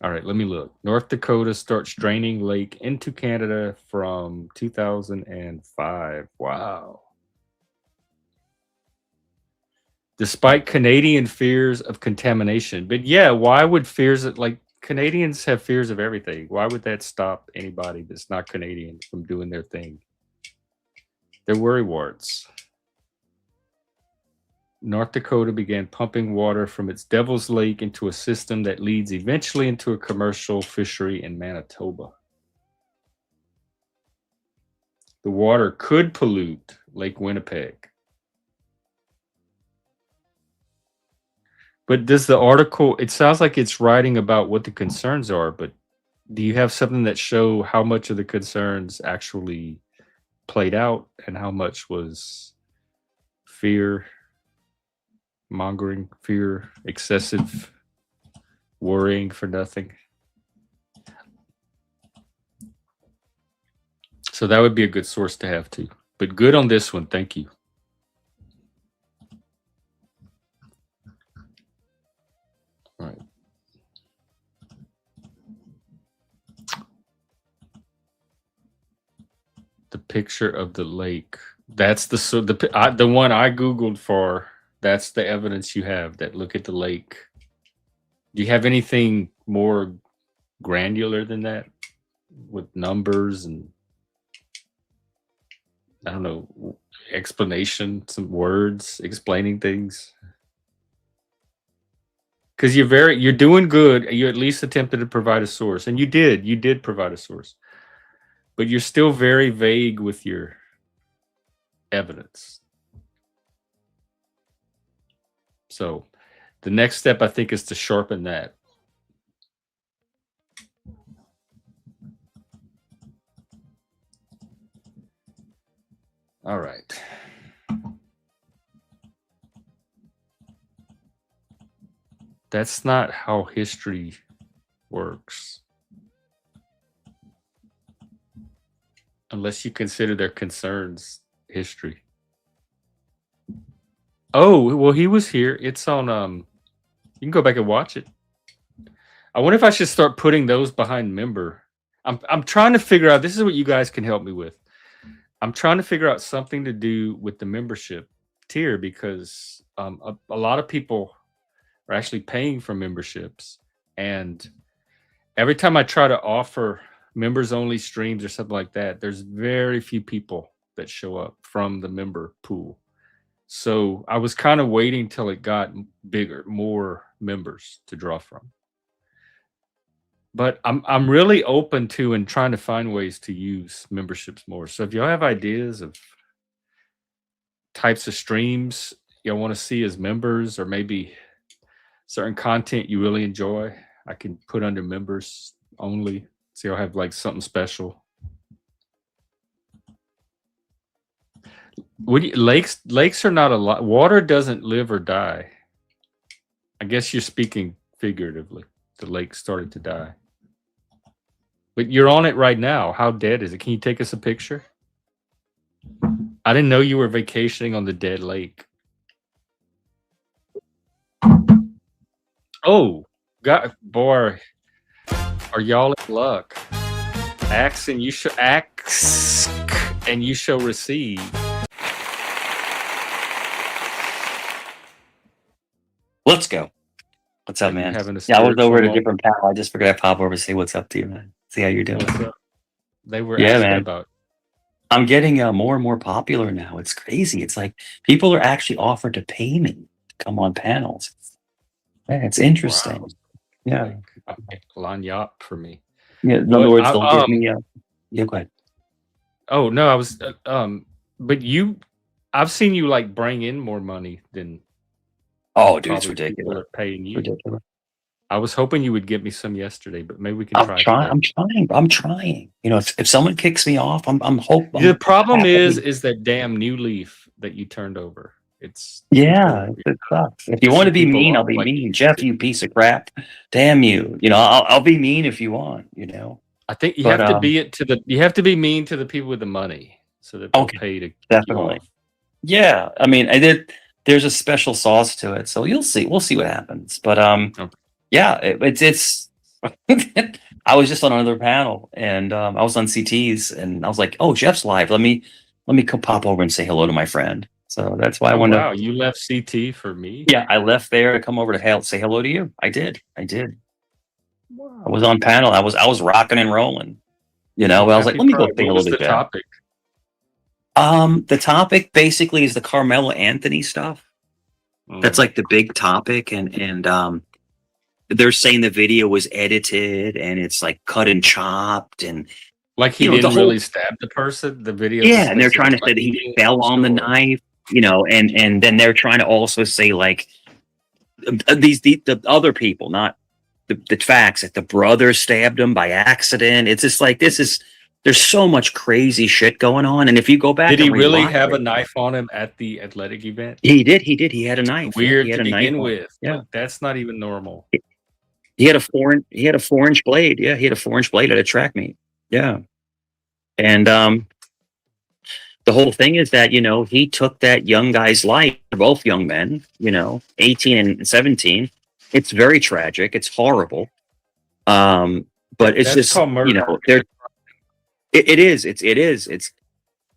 All right, let me look. North Dakota starts draining lake into Canada from 2005. Wow. Despite Canadian fears of contamination. But yeah, why would fears like Canadians have fears of everything? Why would that stop anybody that's not Canadian from doing their thing? They're worrywarts. North Dakota began pumping water from its Devil's Lake into a system that leads eventually into a commercial fishery in Manitoba. The water could pollute Lake Winnipeg. But does the article, it sounds like it's writing about what the concerns are, but do you have something that show how much of the concerns actually played out and how much was fear mongering, fear, excessive worrying for nothing? So that would be a good source to have too. But good on this one. Thank you. All right. The picture of the lake. That's the one I Googled for. That's the evidence you have that look at the lake. Do you have anything more granular than that with numbers and I don't know, explanation, some words explaining things? Because you're doing good. You at least attempted to provide a source, and you did provide a source, but you're still very vague with your evidence. So the next step, I think, is to sharpen that. All right. That's not how history works. Unless you consider their concerns history. Oh, well, he was here. It's on you can go back and watch it. I wonder if I should start putting those behind member. I'm trying to figure out, this is what you guys can help me with. I'm trying to figure out something to do with the membership tier because a lot of people are actually paying for memberships, and every time I try to offer members only streams or something like that, there's very few people that show up from the member pool. So I was kind of waiting till it got bigger, more members to draw from. But I'm really open to and trying to find ways to use memberships more. So if y'all have ideas of types of streams y'all want to see as members, or maybe certain content you really enjoy, I can put under members only. So you'll have like something special. Lakes are not a lot. Water doesn't live or die. I guess you're speaking figuratively. The lake started to die. But you're on it right now. How dead is it? Can you take us a picture? I didn't know you were vacationing on the dead lake. Oh, God, boy, are y'all in luck? Ask and you shall receive. Let's go. What's up, man? Having a Yeah, I was over at a spiritual different panel. I just figured I'd pop over and say what's up to you, man. See how you're doing. What's up? They were Yeah, asking man. about. I'm getting more and more popular now. It's crazy. It's like people are actually offered to pay me to come on panels. Yeah, it's interesting. Wow. Yeah. Lanyap for me. Yeah. In But other words, they'll give me. Yeah, go ahead. Oh no, I was. But I've seen you like bring in more money than. Oh, dude, it's probably people ridiculous. are paying you. Ridiculous. I was hoping you would get me some yesterday, but maybe we can I'm try. trying. I'm trying. You know, if someone kicks me off, I'm hoping. The problem is that damn new leaf that you turned over. It's yeah, it sucks. If you want to be mean, I'll be mean. Jeff, you piece of crap. Damn you. You know, I'll be mean if you want, you know. I think you have to be mean to the people with the money so that they'll pay to definitely. Yeah, I mean, there's a special sauce to it, so you'll see. We'll see what happens. But Okay. yeah, it's. I was just on another panel, and I was on CTs, and I was like, "Oh, Jeff's live. Let me come pop over and say hello to my friend." So that's why I Oh wanted to. wow, you left CT for me? Yeah, I left there to come over to say hello to you. I did. I did. I was Wow. on panel. I was rocking and rolling. Well, I was like, happy let me go Pride. say What hello was to the Jeff. topic? The topic basically is the Carmelo Anthony stuff. That's like the big topic, and they're saying the video was edited and it's like cut and chopped, and Like he the didn't whole really stab the person. The video yeah, just and they're makes it trying look to say like that he he did fell on the also, or knife, and then they're trying to also say like the other people, not the facts, that the brother stabbed him by accident. It's just like there's so much crazy shit going on, and if you go back did and he really rewatch have a it, knife on him at the athletic event? he had a knife. Yeah, he Weird had to a knife begin on. with, Yeah, but that's not even normal. he had a 4-inch blade. Yeah, he had a 4-inch blade at a track meet. Yeah, and the whole thing is that he took that young guy's life. They're both young men, 18 and 17. It's very tragic. It's horrible. But it's That's just called murder. they're it is it's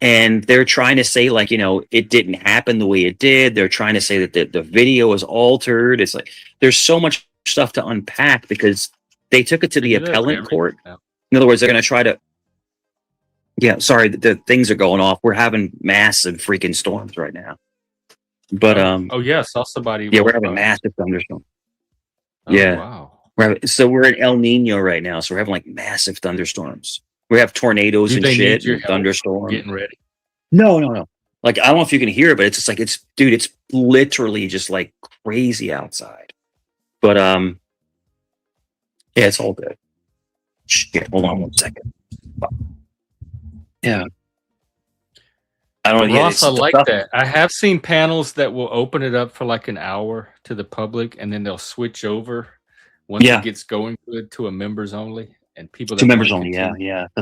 and they're trying to say like it didn't happen the way it did. They're trying to say that the video is altered. It's like there's so much stuff to unpack because they took it to They the do that with appellate everything court. now. In other words, they're going to try to. Yeah, sorry, the things are going off. We're having massive freaking storms right now. But Oh yeah, I saw somebody yeah, we're walk having by. massive thunderstorms. Oh Yeah, wow. so we're in El Nino right now, so we're having like massive thunderstorms. We have tornadoes Do and they need shit your and help thunderstorms. getting ready? No, no, no. Like I don't know if you can hear it, but it's just like dude, it's literally just like crazy outside. But yeah, it's all good. Shit, hold on 1 second. Yeah, I don't know. Yeah, Ross, it's I the like stuff. that. I have seen panels that will open it up for like an hour to the public, and then they'll switch over once it Yeah, gets going good to a members only, and people two that want members to only. Yeah, continue. yeah. So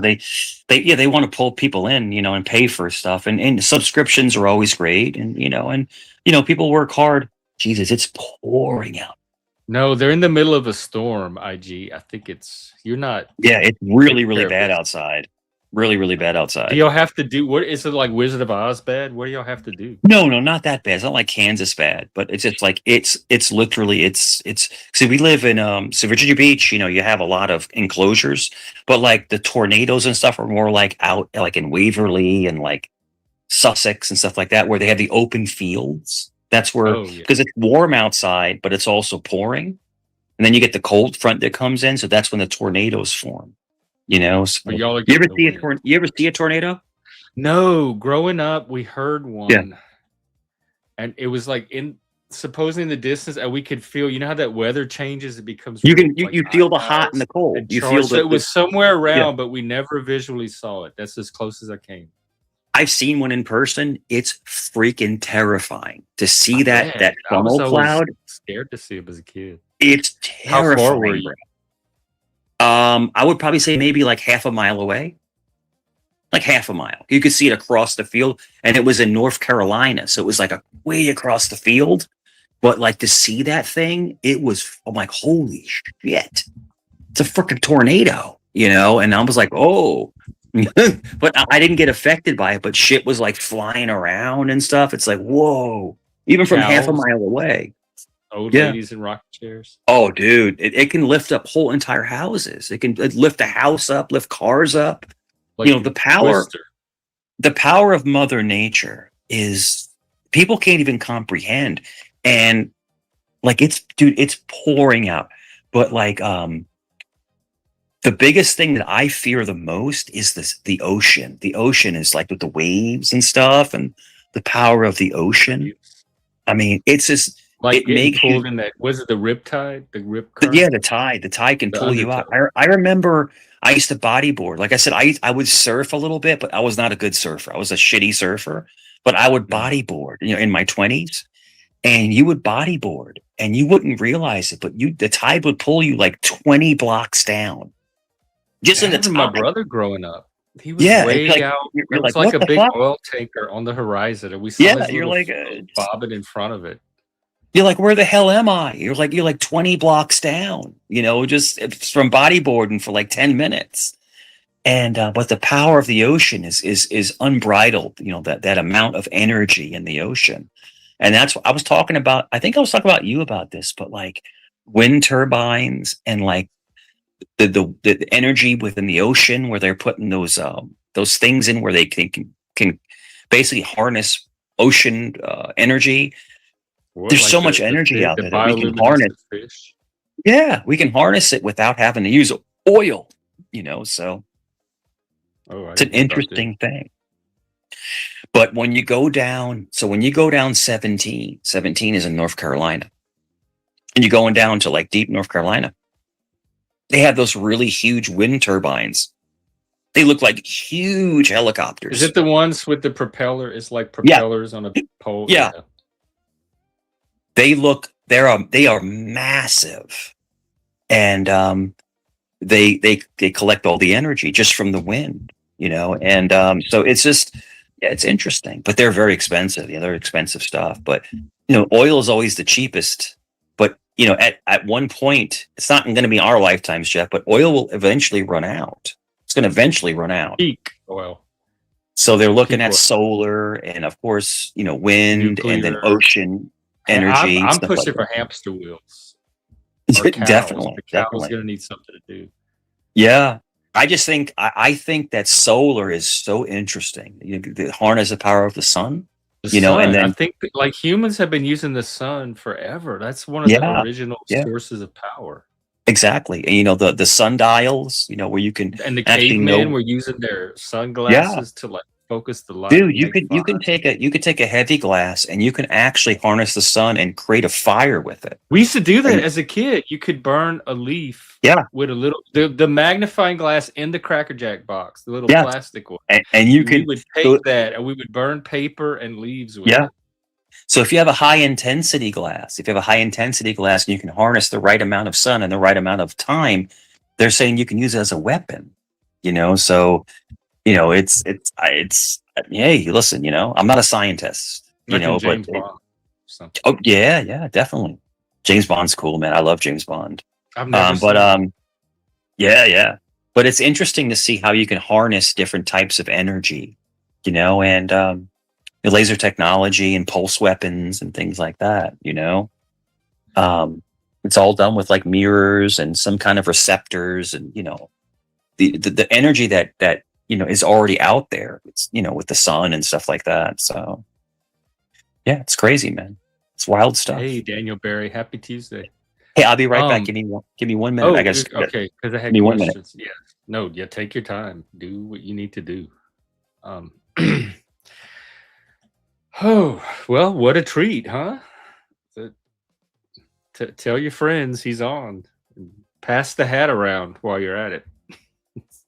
they want to pull people in, and pay for stuff, and subscriptions are always great, and people work hard. Jesus, it's pouring out. No, they're in the middle of a storm. IG, I think you're not Yeah, it's taking really, really care of bad this. outside. Really, really bad Do outside. y'all have to do what? Is it like Wizard of Oz bad? What do y'all have to do? No, no, not that bad. It's not like Kansas bad, but it's just like it's literally it's see we live in so Virginia Beach, you have a lot of enclosures, but like the tornadoes and stuff are more like out like in Waverly and like Sussex and stuff like that, where they have the open fields. That's where Oh yeah, because it's warm outside, but it's also pouring. And then you get the cold front that comes in, so that's when the tornadoes form. but So y'all are you ever getting the see a wind. you ever see a tornado? No, growing up, we heard Yeah. one, and it was like supposedly in the distance, and we could feel. You know how that weather changes; it becomes You real can you, like you feel the hot and ionized the cold. and You feel charged. So it the was somewhere yeah. around, but we never visually saw it. That's as close as I came. I've seen one in person. It's freaking terrifying to I see that bet. I was funnel always cloud. scared to see it as a kid. It's How far were terrifying, you? bro. I would probably say maybe like half a mile away. Like half a mile. You could see it across the field, and it was in North Carolina, so it was like a way across the field. But like to see that thing, I'm like, holy shit. It's a freaking tornado, and I was like, oh. But I didn't get affected by it, but shit was like flying around and stuff. It's like, whoa, even from half a Cows, mile away. old Yeah. ladies in rocking chairs. Oh, dude, it can lift up whole entire houses. It can lift a house up, lift cars up. Like The in power, Twister. the power of Mother Nature is people can't even comprehend. And like it's pouring out. But like the biggest thing that I fear the most is the ocean. The ocean is like with the waves and stuff and the power of the ocean. I mean, it's just Like it getting makes you. pulled in that, was it the rip tide? The rip Yeah, current? the tide can The pull you out. undertow. I remember I used to bodyboard. Like I said, I would surf a little bit, but I was not a good surfer. I was a shitty surfer, but I would Mhm. bodyboard, in my 20s, and you would bodyboard and you wouldn't realize it, but the tide would pull you like 20 blocks down just That in the happened to my tide. brother growing up. He was Yeah, way it's like out. you're There was like, like what a the big fuck? oil tanker on the horizon, and we saw Yeah, his you're little like, float bobbing in front of it. you're like, where the hell am I? You're like 20 blocks down. Just it's from bodyboarding for like 10 minutes. And but the power of the ocean is unbridled. That amount of energy in the ocean, and that's what I was talking about. I think I was talking about you about this, but like wind turbines and like the energy within the ocean where they're putting those things in where they can basically harness ocean energy. What, There's like so much energy out the there that we can harness. bioluminescent fish? Yeah, we can harness it without having to use oil. So Oh, I it's an didn't hear about this. interesting thing. But when you go down, 17 is in North Carolina, and you're going down to like deep North Carolina, they have those really huge wind turbines. They look like huge helicopters. Is it the ones with the propeller? It's like Yeah. propellers on a pole. Yeah. They are massive, and they collect all the energy just from the wind, and so it's just, yeah, it's interesting, but they're very expensive. Yeah, they're expensive stuff, but oil is always the cheapest. But at one point, it's not going to be our lifetimes, Jeff, but oil will eventually run out. It's going to eventually run out. Peak oil. So they're looking Peak at oil. solar and of course, wind and then Nuclear. ocean energy. I'm stuff pushing like for that. hamster wheels. Or cows. Definitely, The cow's definitely. going to need something to do. Yeah. I think that solar is so interesting. The harness the power of the sun. The sun, and then I think like humans have been using the sun forever. That's one of the original sources of power. Exactly. And the sundials, where you can And the actually cavemen know. were using their sunglasses to like focus the light. Dude, you can take a heavy glass and you can actually harness the sun and create a fire with it. We used to do that as a kid. You could burn a leaf with a little the magnifying glass in the Cracker Jack box, the little plastic one. And we would take that and we would burn paper and leaves with it. So if you have a high intensity glass, and you can harness the right amount of sun and the right amount of time, they're saying you can use it as a weapon. So it's hey, listen, I'm not a scientist, Like in but James Bond. oh yeah, definitely. James Bond's cool, man. I love James Bond. I've never seen it. Yeah. But it's interesting to see how you can harness different types of energy, and the laser technology and pulse weapons and things like that, it's all done with like mirrors and some kind of receptors and the energy that is already out there. It's with the sun and stuff like that. So yeah, it's crazy, man. It's wild stuff. Hey, Daniel Barry, happy Tuesday. Hey, I'll be right back. Give me 1 minute. I guess. Okay, because I had questions. Yeah, no, take your time. Do what you need to do. Oh well, what a treat, huh? Tell your friends he's on. Pass the hat around while you're at it. Is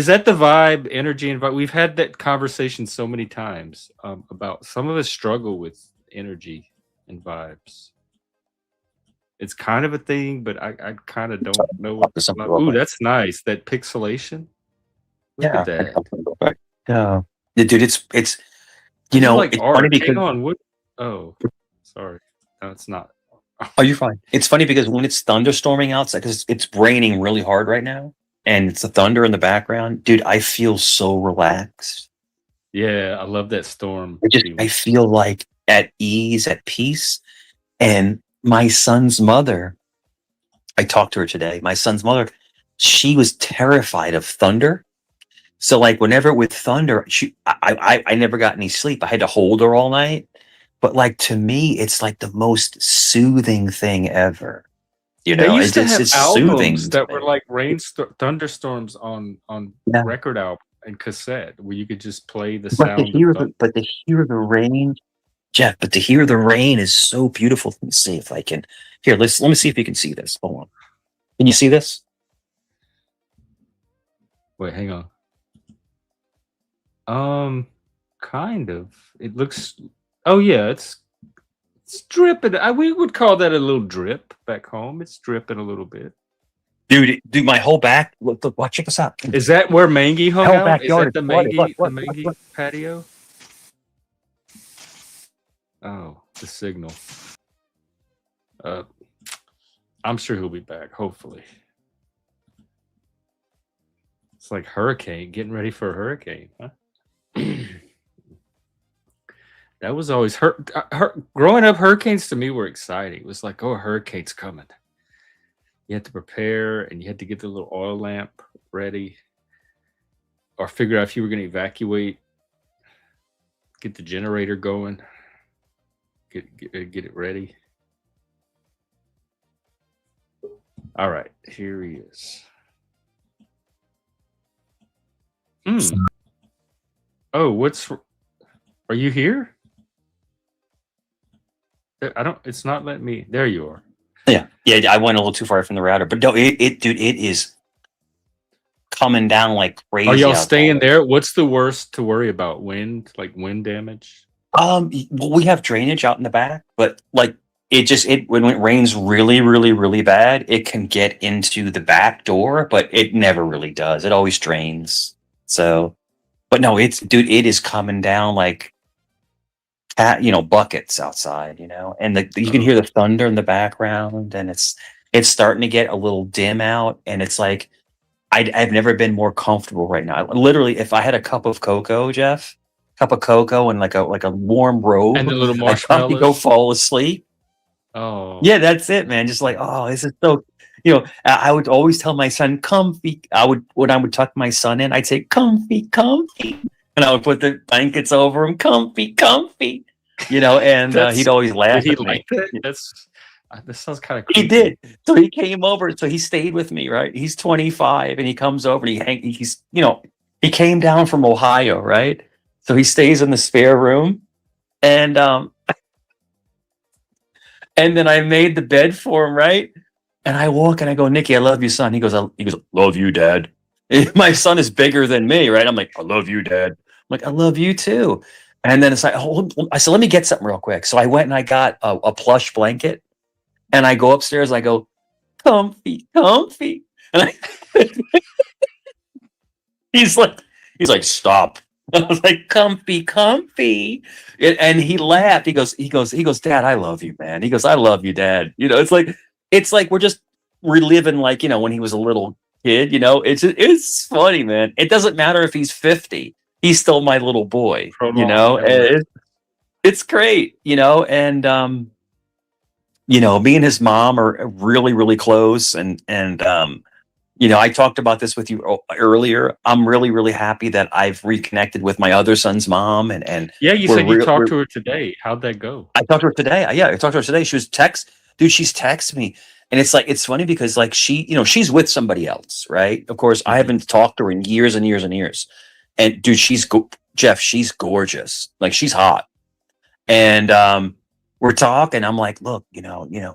that the vibe, energy, and vibe? We've had that conversation so many times about some of us struggle with energy and vibes. It's kind of a thing, but I kind of don't know what. Ooh, that's nice. That pixelation. Look at that. Yeah, dude, it's like it's art. funny because Hang on, what? Oh, sorry, no, it's not. Oh, you're fine. It's funny because when it's thunderstorming outside, because it's raining really hard right now, and it's the thunder in the background, dude, I feel so relaxed. Yeah, I love that storm. I feel like at ease, at peace. And my son's mother, I talked to her today. My son's mother, she was terrified of thunder. So like whenever with thunder, I never got any sleep. I had to hold her all night. But like to me, it's like the most soothing thing ever. They used to have albums soothing that were like thunderstorms on record album and cassette, where you could just play the sound. But to hear the rain, Jeff. But to hear the rain is so beautiful. Let me see if I can. Here, let me see if you can see this. Hold on. Can you see this? Wait, hang on. Kind of. It looks. Oh yeah, it's dripping. We would call that a little drip back home. It's dripping a little bit. Dude, my whole back. Look, watch, check this out. Is that where Mangy hung Hell, out? Is backyard that the is flooded. Mangy, Look, the Mangy look. patio? Oh, the signal. I'm sure he'll be back. Hopefully. It's like hurricane, getting ready for a hurricane, huh? That was always growing up. Hurricanes to me were exciting. It was like, oh, a hurricane's coming. You had to prepare, and you had to get the little oil lamp ready, or figure out if you were going to evacuate. Get the generator going. Get it ready. All right, here he is. Oh, are you here? I don't. It's not letting me. There you are. Yeah. I went a little too far from the router, but no, dude, it is coming down like crazy. Are y'all staying there? What's the worst to worry about? Wind, like wind damage? Well, we have drainage out in the back, but like when it rains really, really, really bad, it can get into the back door, but it never really does. It always drains. So, but no, it is coming down like buckets outside, and you can hear the thunder in the background, and it's starting to get a little dim out, and it's like I've never been more comfortable right now. Literally, if I had a cup of cocoa, Jeff, and like a warm robe, and the little I'd probably marshmallows, go fall asleep. Oh yeah, that's it, man. Just like, oh, this is so. I would always tell my son, "Comfy." When I would tuck my son in, I'd say, "Comfy, comfy," and I would put the blankets over him, "Comfy, comfy." And he'd always laugh. Did he at me. like that? This sounds kind of creepy. He did. So he came over. So he stayed with me, right? He's 25, and he comes over and he came down from Ohio, right? So he stays in the spare room, and then I made the bed for him, right? And I walk and I go, "Nikki, I love you, son." He goes, "Love you, Dad." My son is bigger than me, right? I'm like, "I love you, Dad." I'm like, "I love you too." And then it's like, I said, "Let me get something real quick." So I went and I got a plush blanket, and I go upstairs. I go, "Comfy, comfy," and he's like, "Stop." I was like, "Comfy, comfy," and he laughed. He goes, "Dad, I love you, man." He goes, "I love you, Dad." It's like we're just reliving, like, when he was a little kid. It's funny, man. It doesn't matter if he's 50; he's still my little boy. And it's great. And me and his mom are really, really close, and I talked about this with you earlier. I'm really, really happy that I've reconnected with my other son's mom, and yeah, you said you talked to her today. How'd that go? I talked to her today. Yeah, I talked to her today. She was she's texted me, and it's funny because like she's with somebody else, right? Of course, I haven't talked to her in years and years and years, and dude, Jeff, she's gorgeous, like she's hot, and we're talking. I'm like, "Look,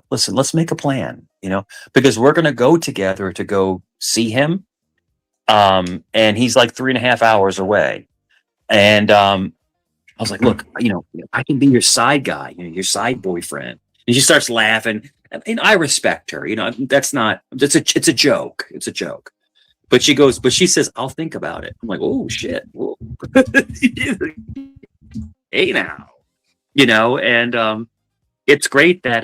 listen, let's make a plan, because we're gonna go together to go see him, and he's like 3.5 hours away." And I was like, "Look, I can be your side guy, your side boyfriend." And she starts laughing, and I respect her. It's a joke. It's a joke. But she says, "I'll think about it." I'm like, "Oh shit." Whoa. Hey now, and it's great that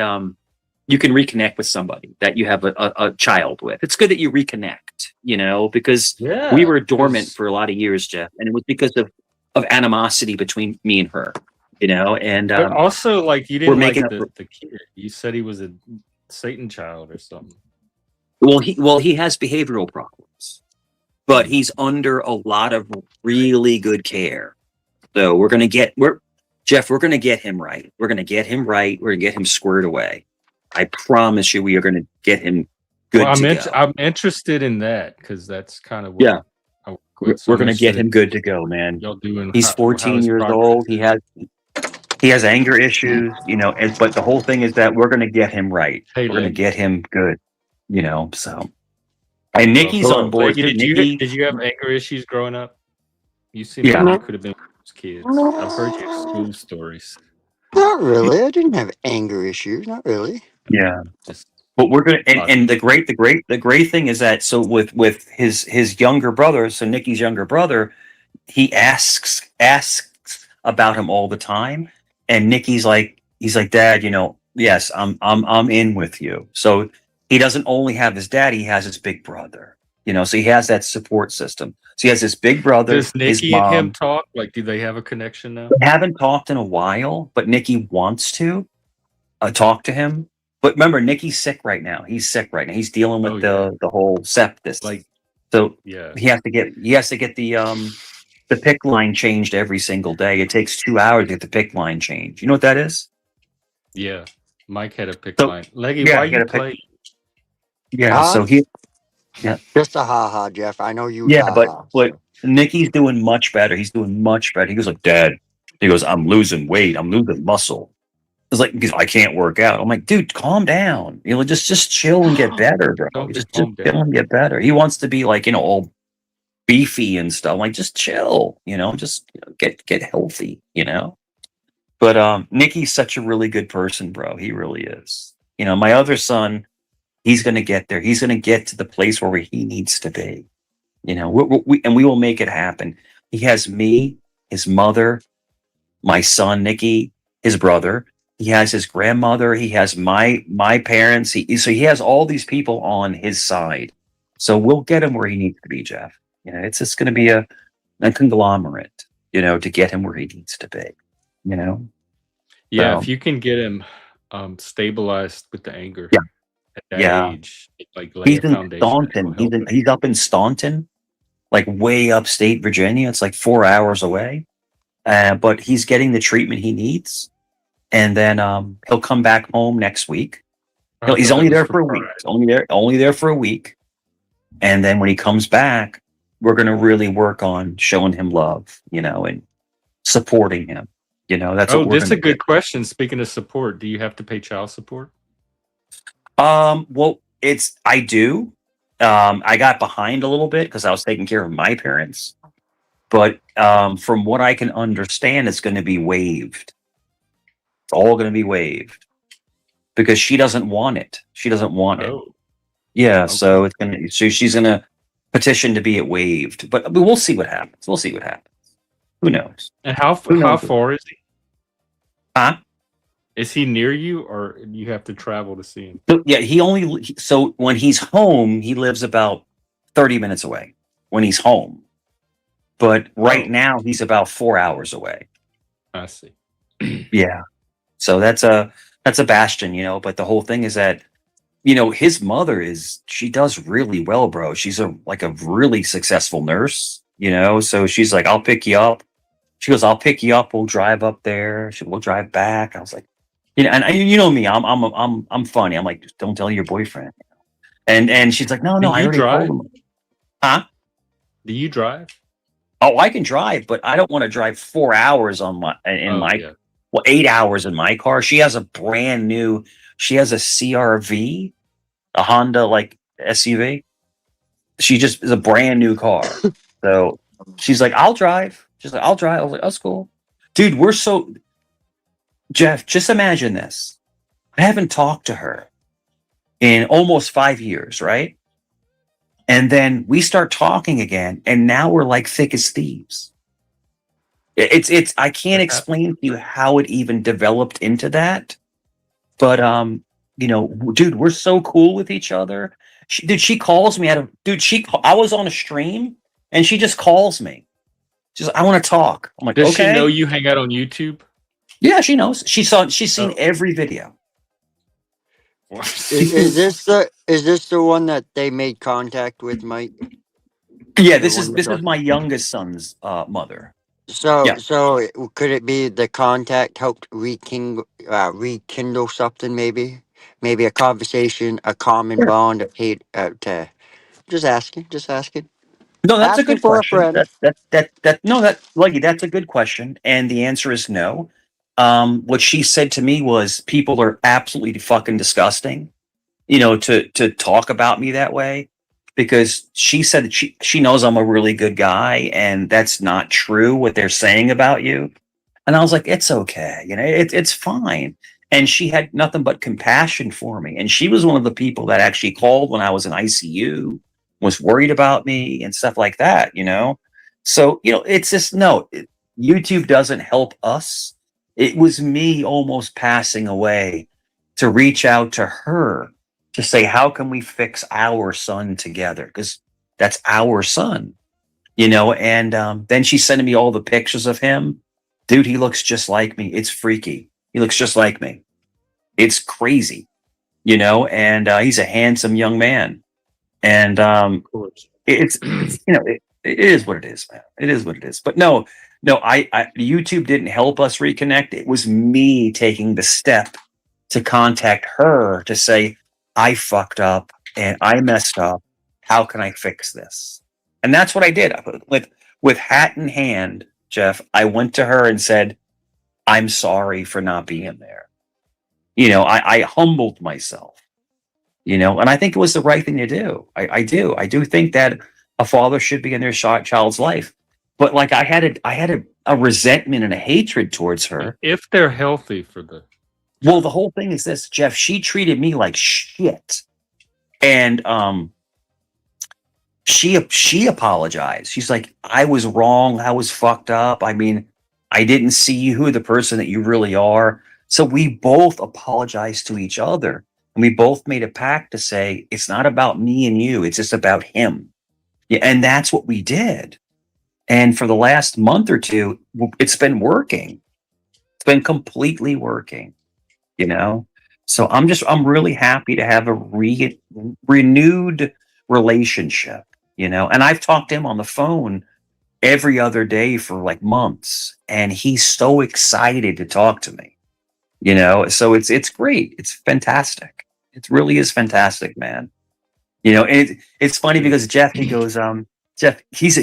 you can reconnect with somebody that you have a child with. It's good that you reconnect, because we were dormant for a lot of years, Jeff, and it was because of animosity between me and her, and but also, like, you didn't we're like making the kid. You said he was a Satan child or something. Well, he has behavioral problems, but he's under a lot of really good care. So we're gonna get him right. We're gonna get him right. We're gonna get him squared away. I promise you, we are gonna get him good. Well, I'm interested in that, because that's kind of what we're gonna get him good to go, man. Y'all doing? He's 14 years old. He has anger issues, but the whole thing is that we're gonna get him right. We're gonna get him good, so. And Nikki's on board. Did you have anger issues growing up? You seem like you could have been one of those kids. I've heard your school stories. Not really. I didn't have anger issues. Not really. Yeah. But we're gonna and the great thing is that so with his younger brother, so Nikki's younger brother, he asks about him all the time, and Nikki's like he's like, Dad, yes, I'm in with you. So he doesn't only have his dad, he has his big brother. So he has that support system. So he has his big brother, Does his Nikki and him mom. talk? Like, do they have a connection now? They haven't talked in a while, but Nikki wants to talk to him. But remember, Nikki's sick right now. He's sick right now. He's dealing with Oh, yeah. the whole sepsis. Like, So yeah. he has to get the pick line changed every single day. It takes 2 hours to get the pick line changed. You know what that is? Yeah. Mike had a pick So line. Leggy, yeah, why you you gotta pick. play? Yeah. Huh? So Just a ha-ha, Jeff. I know you yeah, but ha-ha. but So. Nikki's doing much better. He's doing much better. He goes like, Dad. He goes, I'm losing weight. I'm losing muscle. It's like because I can't work out. I'm like, dude, calm down. Just chill and get better, bro. Don't Just calm chill down. and get better. He wants to be like all beefy and stuff. I'm like, just chill. Just get healthy. But Nikki's such a really good person, bro. He really is. My other son, he's gonna get there. He's gonna get to the place where he needs to be. We will make it happen. He has me, his mother, my son Nikki, his brother. He has his grandmother. He has my parents. So he has all these people on his side. So we'll get him where he needs to be, Jeff. It's just going to be a conglomerate, to get him where he needs to be. Yeah, So, if you can get him stabilized with the anger yeah, at that yeah. age, like lay He's a in foundation that will Staunton. help him. He's up in Staunton, like way upstate Virginia. It's like 4 hours away. But he's getting the treatment he needs, and then he'll come back home next week. Oh, He's no, that only was there for for a pride. week. He's only there for a week, and then when he comes back, we're going to really work on showing him love, and supporting him. That's Oh, what we're this is a going to do. good question. Speaking of support, do you have to pay child support? Well, I do. I got behind a little bit because I was taking care of my parents, but from what I can understand, it's going to be waived. It's all going to be waived because she doesn't want it. She doesn't want it. Oh, Yeah, okay. so she's gonna petition to be it waived, but we'll see what happens. Who knows? And how Who how knows? far is he? Huh? Is he near you, or you have to travel to see him? So, yeah, so when he's home, he lives about 30 minutes away when he's home. But right Oh. now he's about 4 hours away. I see. Yeah. So that's a bastion, but the whole thing is that his mother she does really well, bro. She's a really successful nurse, so she's like, I'll pick you up. She goes, I'll pick you up. We'll drive up there. We'll drive back. I was like, and you know me, I'm funny. I'm like, just don't tell your boyfriend. And she's like, no, Do I you already drive? told him. Huh? Do you drive? Oh, I can drive, but I don't want to drive 4 hours Oh, yeah. 8 hours in my car. She has a CRV, a Honda SUV. She just is a brand new car. So she's like, I'll drive. She's like, I'll drive. I was like, that's cool. Dude, Jeff, just imagine this. I haven't talked to her in almost 5 years, right? And then we start talking again, and now we're like thick as thieves. I can't explain to you how it even developed into that. But dude, we're so cool with each other. She calls me I was on a stream and she just calls me. She's like, I want to talk. I'm like, Does okay. she know you hang out on YouTube? Yeah, she knows. She's seen every video. Is this the one that they made contact with, Mike? Yeah, The this one is that- my youngest son's mother. So Yeah. Could it be the contact helped rekindle something? Maybe a conversation, a common bond of hate. Just asking. No, that's a Asking good for a question. friend. Lucky, that's a good question, and the answer is no. What she said to me was, people are absolutely fucking disgusting, to talk about me that way, because she said that she knows I'm a really good guy, and that's not true what they're saying about you. And I was like, it's okay, it's fine. And she had nothing but compassion for me. And she was one of the people that actually called when I was in ICU, was worried about me and stuff like that, you know? So, you know, it's just, no, YouTube doesn't help us. It was me almost passing away to reach out to her to say, how can we fix our son together? Because that's our son, you know? And then she's sending me all the pictures of him. Dude, he looks just like me. It's freaky. He looks just like me. It's crazy, you know, and he's a handsome young man. And Of course. it's you know, it is what it is, man. It is what it is. But no, I YouTube didn't help us reconnect. It was me taking the step to contact her to say, I fucked up and I messed up. How can I fix this? And that's what I did. With hat in hand, Jeff, I went to her and said, I'm sorry for not being there. You know, I humbled myself, you know, and I think it was the right thing to do. I do think that a father should be in their child's life. But like I had a resentment and a hatred towards her. If they're healthy for the Well, the whole thing is this, Jeff, she treated me like shit. And she apologized. She's like, I was wrong. I was fucked up. I mean, I didn't see you who the person that you really are. So we both apologized to each other. And we both made a pact to say, it's not about me and you. It's just about him. Yeah, and that's what we did. And for the last month or two, it's been working. It's been completely working, you know? So I'm really happy to have a renewed relationship, you know? And I've talked to him on the phone every other day for like months. And he's so excited to talk to me, you know? So it's great. It's fantastic. It really is fantastic, man. You know, and it's funny because Jeff, he goes, Jeff, he's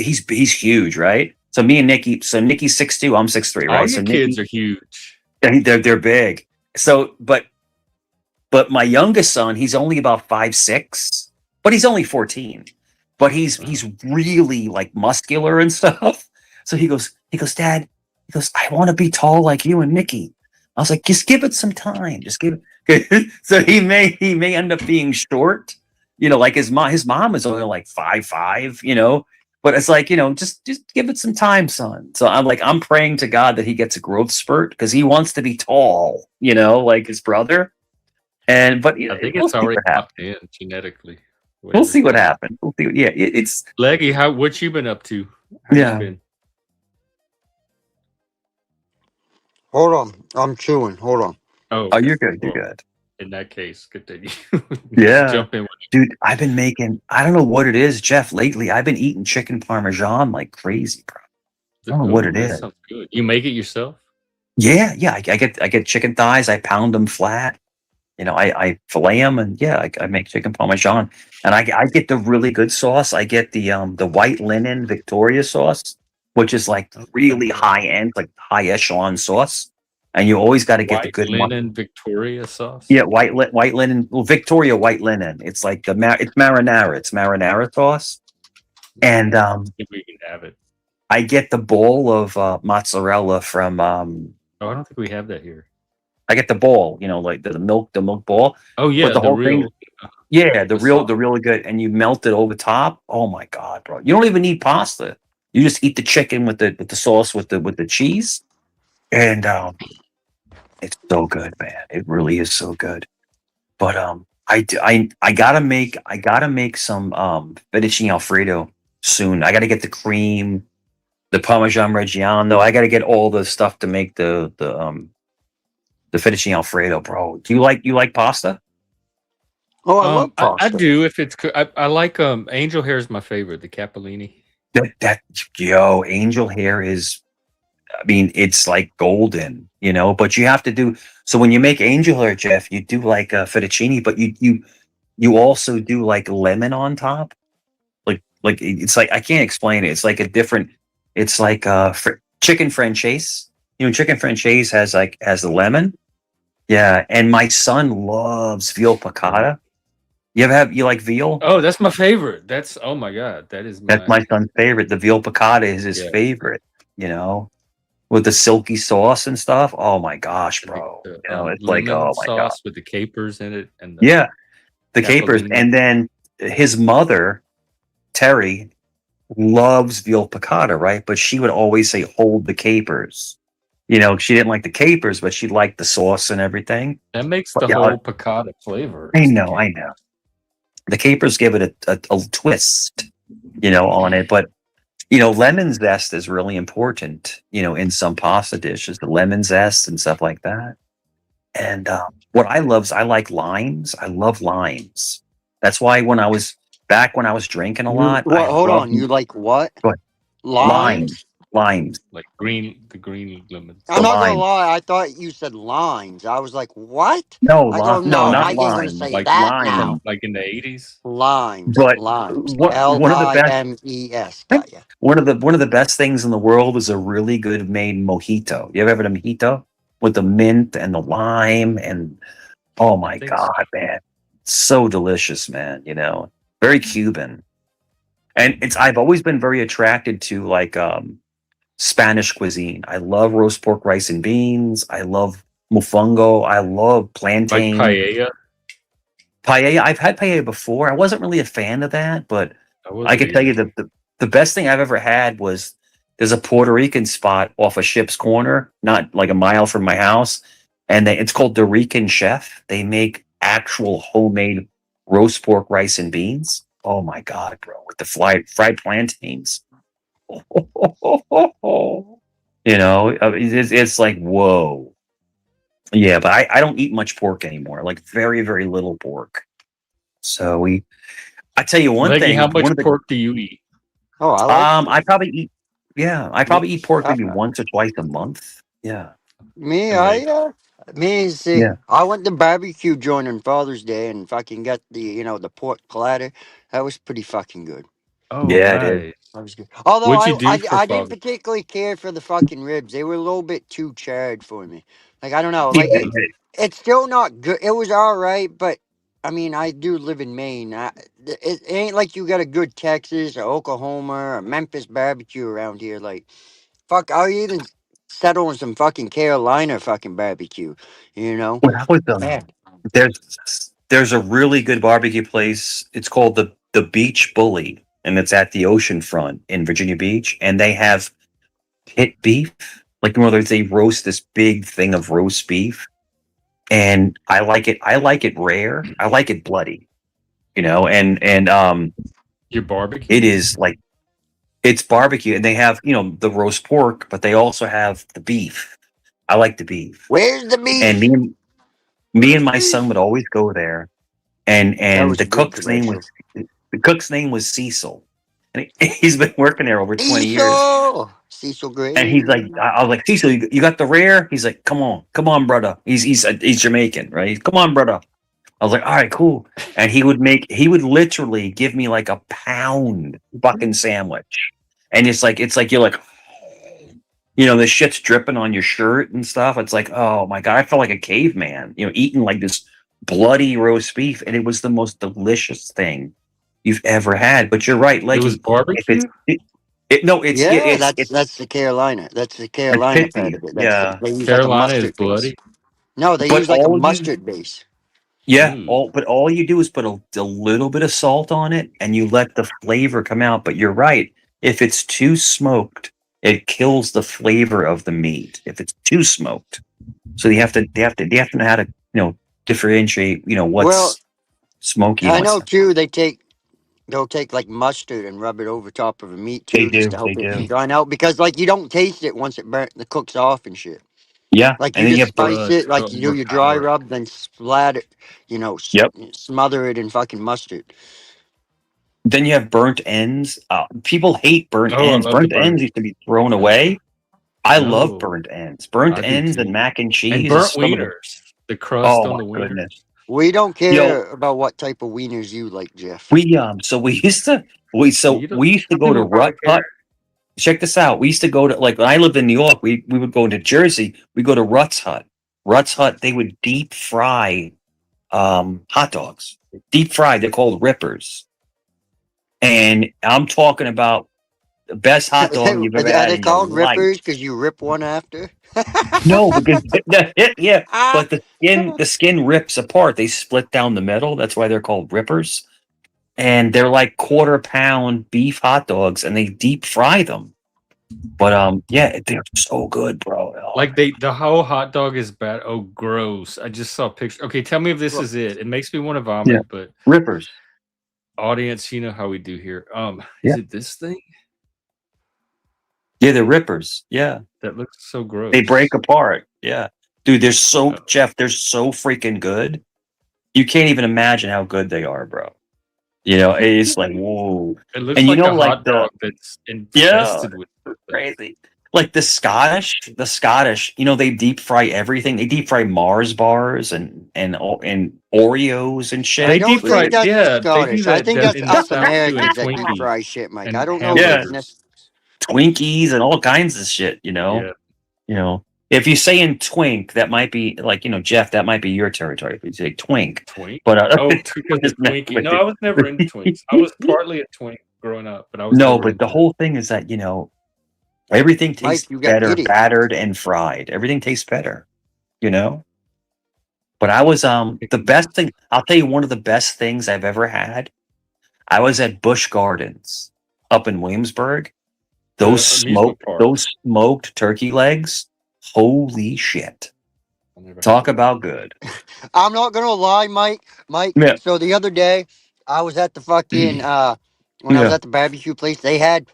huge, right? So me and Nikki, so Nikki's 6'2", I'm 6'3", right? all So your kids are huge. they're big. So, but my youngest son, he's only about 5'6", but he's only 14. But he's really like muscular and stuff. So he goes, Dad, he goes, I want to be tall like you and Nikki. I was like, just give it some time. Just give it. So he may end up being short, you know, like his mom is only like 5'5", you know, but it's like, you know, just give it some time, son. So I'm praying to God that he gets a growth spurt because he wants to be tall, you know, like his brother. But you know, I think we'll it's see already what happens. locked in genetically. We'll see what happens. We'll see. Yeah, it's Leggy, what you been up to? How Yeah. you been? Hold on. I'm chewing. Hold on. Oh, Oh, okay. you're good. You're Well, good. in that case, continue. Yeah. Jump in. Dude, I've been making, I don't know what it is, Jeff, lately. I've been eating chicken parmesan like crazy, bro. I don't know what it that is. sounds good. You make it yourself? Yeah. I get chicken thighs, I pound them flat. You know, I fillet them and yeah, I make chicken parmesan. And I get the really good sauce. I get the white linen Victoria sauce, which is like really high end, like high echelon sauce. And you always got to get the White good linen Victoria sauce? Yeah, white linen. Well, Victoria white linen. It's like it's marinara. It's marinara sauce. And If we can have it. I get the bowl of mozzarella from. Oh, I don't think we have that here. I get the bowl. You know, like the milk bowl. Oh yeah, But the whole real. thing. Yeah, the sauce. really good, and you melt it over top. Oh my god, bro! You don't even need pasta. You just eat the chicken with the sauce with the cheese, and it's so good, man. It really is so good. But I gotta make some fettuccine alfredo soon. I gotta get the cream, the Parmesan Reggiano. I gotta get all the stuff to make the fettuccine alfredo, bro. Do you like pasta? Oh, I love I pasta. do if it's I like angel hair is my favorite, the capellini. Yo, angel hair is, I mean, it's like golden, you know, but you have to do, so when you make angel hair, Jeff, you do like a fettuccine, but you also do like lemon on top. Like it's like, I can't explain it. It's like a different, it's like chicken franchise. You know, chicken franchise has the lemon. Yeah. And my son loves veal piccata. You like veal? Oh, that's my favorite. That's oh my god, that is That's my son's favorite. The veal piccata is his favorite, you know? with the silky sauce and stuff. Oh my gosh, Like bro! the You know, it's like, lemon oh my god, sauce with the capers in it and the yeah, the capers. capellini. And then his mother, Terry, loves veal piccata, right? But she would always say, "Hold the capers." You know, she didn't like the capers, but she liked the sauce and everything. That makes But the yeah, whole piccata flavor. I Is the know, I caper. know. The capers give it a twist, you know, on it. But you know, lemon zest is really important, you know, in some pasta dishes, the lemon zest and stuff like that. And what I love is I like limes. I love limes. That's why when I was drinking a You lot, I what? Hold loved on. You like what? go ahead, limes, Limes? limes, Like the green lemons. I'm the not gonna limes. lie. I thought you said lines. I was like, what? No, I go, no, no, No, not Mike ain't gonna limes, say like that limes. now. from like in the 80s. Limes, But limes. one of the best Limes. Got ya. one of the best things in the world is a really good made mojito. You ever had a mojito with the mint and the lime and oh I my think so. god, man, so delicious, man. You know, very Cuban. And it's I've always been very attracted to like Spanish cuisine. I love roast pork, rice, and beans. I love mofongo. I love Like plantain paella. paella. I've had paella before. I wasn't really a fan of that, but I I wasn't could tell either. you the best thing I've ever had was there's a Puerto Rican spot off of Ship's Corner, not like a mile from my house, and it's called the Rican Chef. They make actual homemade roast pork, rice, and beans. Oh my god, bro! With the fried plantains. You know, it's like whoa. Yeah, but I don't eat much pork anymore. Like very, very little pork. So I tell you one Leggy, how thing. much One of the pork do you eat? Oh, I like I pork. probably eat. Yeah, I Me, probably eat pork uh, maybe once or twice a month. Yeah, me, And I, like, me, see, yeah. I went to barbecue joint on Father's Day and fucking got the pork platter. That was pretty fucking good. oh, Yeah, it is. nice. That was good. Although What'd you do for I didn't Father? particularly care for the fucking ribs. They were a little bit too charred for me. Like I don't know. Yeah, Like it's still not good. It was all right, but I mean, I do live in Maine. It ain't like you got a good Texas or Oklahoma or Memphis barbecue around here. Like fuck, I'll even settle on some fucking Carolina fucking barbecue. You know? when I was Yeah. there's a really good barbecue place. It's called the Beach Bully, and it's at the ocean front in Virginia Beach, and they have pit beef. Like in other words, they roast this big thing of roast beef, and I like it. I like it rare. I like it bloody. You know, and Your it barbecue? is like it's barbecue, and they have the roast pork, but they also have the beef. I like the beef, Where's the and beef? me Where's and the my son beef? would always go there, and That and was the a good cook's name was commercial. Cecil, and he's been working there over 20 years. Cecil And he's like, Gray. I was like, Cecil, you got the rare? He's like, come on, brother. He's Jamaican, right? Come on, brother. I was like, all right, cool. And he would literally give me like a pound fucking sandwich. And it's like you're like, the shit's dripping on your shirt and stuff. It's like, oh my God, I felt like a caveman, eating like this bloody roast beef. And it was the most delicious thing you've ever had. But you're right, It was Leggy, if it's, barbecue? no, Yeah, it's that's the Carolina. That's the it's Carolina pit part beef. of it. Yeah. They use like a Carolina is mustard base. bloody. No, they But use like a mustard base. Mm. all you do is put a little bit of salt on it and you let the flavor come out. But you're right. If it's too smoked, it kills the flavor of the meat. If it's too smoked. So they have to know how to, differentiate, Well, what's smoky and I what's know not. too. They'll take like mustard and rub it over top of a meat They too, just do, to they help it do. dry out. Because like you don't taste it once the cooks off and shit. Yeah. Like And you then you just have spice To it, like you do your dry overpower it. rub, then splat it, yep. smother it in fucking mustard. Then you have burnt ends. People hate burnt Oh, I ends. love the Burnt burnt. ends used to be thrown No, away. I love no, burnt ends. Burnt I do ends and too. mac and And cheese is burnt some of the. wieners. The crust Oh on my the goodness. wieners. We don't Yo, care about what type of wieners you like, Jeff. so You don't. we used to Some go to people Rut probably Hut. care. Check this out. We used to go to like when I lived in New York. We would go to Jersey. We go to Rutt's Hut. Rutt's Hut. They would deep fry hot dogs. Deep fried. They're called rippers. And I'm talking about The best hot dog you've ever Are had they in your called life. rippers because you rip one after? No, because yeah, but the skin rips apart. They split down the middle. That's why they're called rippers. And they're like quarter-pound beef hot dogs, and they deep fry them. But yeah, they're so good, bro. Oh, Like the whole hot dog is bad. Oh, gross! I just saw a picture. Okay, tell me if this is it. It makes me want to vomit. Yeah. But rippers. audience, you know how we do here. Yeah. Is it this thing Yeah, they're rippers. Yeah, that looks so gross? they break apart. Yeah, dude, they're so Oh. Jeff. They're so freaking good. You can't even imagine how good they are, bro. You know, it's like whoa. It looks And you like know, a like hot dog that's yeah, infested with something. crazy. Like the Scottish, you know, they deep fry everything. They deep fry Mars bars and Oreos and shit. They I don't deep fry. think that's Yeah, they do Scottish. I that think down that's in the us South too, and Americans that deep Twinkies fry shit, Mike. and I don't know if it's hamburgers. Twinkies and all kinds of shit. You know, Yeah, you know. If you say in twink, that might be like, you know, Jeff, that might be your territory. If you say twink, twink. but Oh, because of just messing Twinkie. with No, you. I was never into Twinks. I was partly a twink growing up, but I was No, never but the into whole thing is that, you know, everything Mike, tastes you got better idiots. battered and fried. Everything tastes better, you know? But I was the best thing, I'll tell you one of the best things I've ever had. I was at Busch Gardens up in Williamsburg. amusement park. Those smoked turkey legs. Holy shit. I never had Talk that. about good. I'm not gonna lie, Mike. Yeah. So the other day, I was at the fucking when I was Yeah. at the barbecue place, they had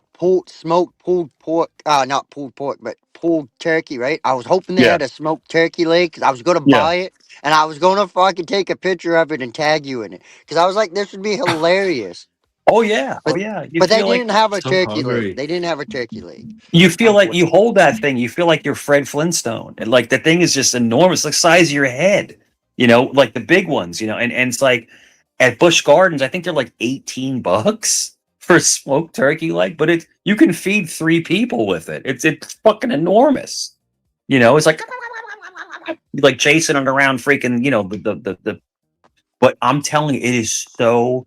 smoked pulled pork, not pulled pork, but pulled turkey, right? I was hoping they Yeah. had a smoked turkey leg because I was gonna Yeah. buy it and I was gonna fucking take a picture of it and tag you in it because I was like, this would be hilarious. Oh yeah. Oh But yeah. You but they feel like didn't have a So turkey leg. hungry. They didn't have a turkey leg. you feel like you Unfortunately. hold that thing, you feel like you're Fred Flintstone. And like the thing is just enormous, like size of your head. You know, like the big ones, you know, and it's like at Busch Gardens, I think they're like $18 for a smoked turkey leg, but it's you can feed 3 people with it. It's fucking enormous. You know, it's like chasing it around freaking, you know, the but I'm telling you, it is so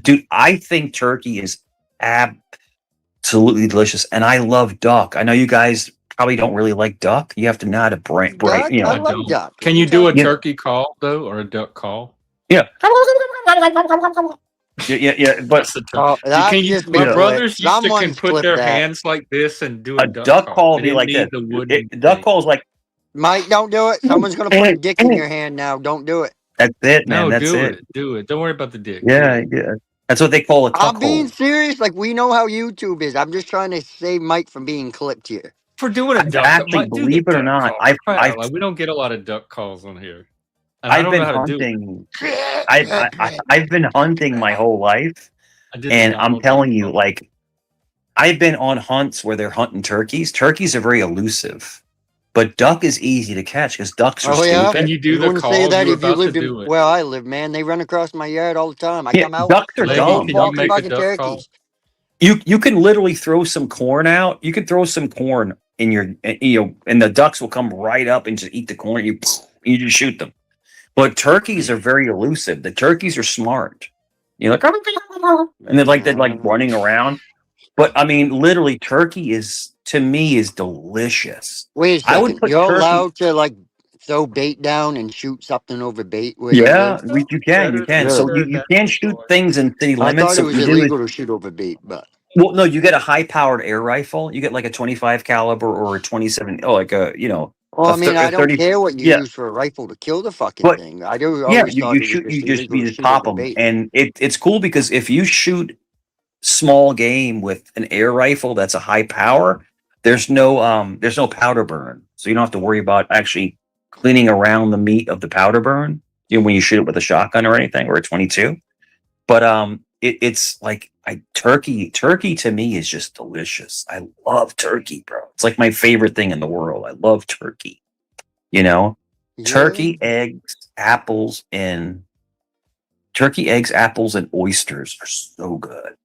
dude, I think turkey is absolutely delicious. And I love duck. I know you guys probably don't really like duck. You have to know how to Duck? you I I know. love don't. duck. Can What you do a Yeah. turkey call though, or a duck call? Yeah. Yeah. But That's the turkey. Oh, that's Can you? just My been brothers clipped. used to can Someone's put their clipped that. hands like this and do a a duck duck call. call They will be didn't like need this. the wooden Duck thing. call is like Mike, don't do it. Someone's gonna put a dick in your hand now. Don't do it. that's it, man. No, That's do it. it. Do it. Don't worry about the dick. Yeah, Do it. yeah. That's what they call a I'm tuck being hole. serious. Like we know how YouTube is. I'm just trying to save Mike from being clipped here. For doing a I've duck, actually, do the believe it or duck not, call. I've For crying I've out loud. We don't get a lot of duck calls on here, and I I've don't know been how to do it. hunting. I've been hunting my whole life, I did the and I'm Donald telling Duck you, call. like I've been on hunts where they're hunting turkeys. Turkeys are very elusive, but duck is easy to catch because ducks are Oh yeah. Can stupid. you do You the wouldn't say call? that You were if you about to lived in do it. where I live, man. They run across my yard all the time. I Yeah, come out, ducks are there's a Leggy, whole dumb. can you flock of make a fucking duck call? turkeys. You can literally throw some corn out. You could throw some corn in your and the ducks will come right up and just eat the corn. You just shoot them. But turkeys are very elusive. The turkeys are smart. You know, like and they're like running around. But I mean, literally, turkey is to me is delicious. Wait a I would second. put You're turkey. allowed to like throw bait down and shoot something over bait where you Yeah, live? you can, you can. So Really? you can shoot things in city I limits. thought So it what was you do is illegal to shoot over bait, but well, no, you get a high-powered air rifle. You get like a 25 caliber or a 27. Oh, like a well, I mean, a I don't 30. care what you Yeah, use for a rifle to kill the fucking but thing. I do yeah, always thought you it was shoot. just illegal You to just shoot pop over them, bait. and it's cool because if you shoot small game with an air rifle that's a high power, there's no powder burn, so you don't have to worry about actually cleaning around the meat of the powder burn. You know, when you shoot it with a shotgun or anything or a 22. But it's like turkey to me is just delicious. I love turkey, bro. It's like my favorite thing in the world. I love turkey. You know, Yeah. turkey, eggs, apples, and oysters are so good.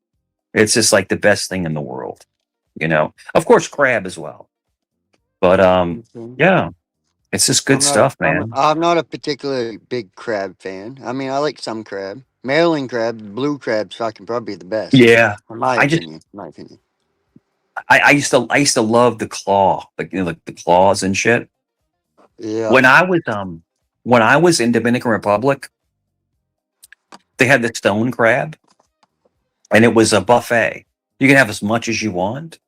It's just like the best thing in the world. You know, of course, crab as well. But Okay. yeah, it's just good stuff, man. I'm not a particularly big crab fan. I mean, I like some crab. Maryland crab, blue crab's fucking probably the best. Yeah, In my I just opinion. In my opinion. I used to love the claw, like like the claws and shit. Yeah. When I was in Dominican Republic, they had the stone crab, and it was a buffet. You can have as much as you want,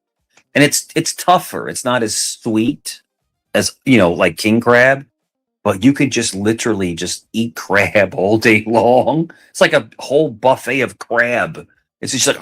and it's tougher. It's not as sweet as like king crab, but you could just literally just eat crab all day long. It's like a whole buffet of crab. It's just like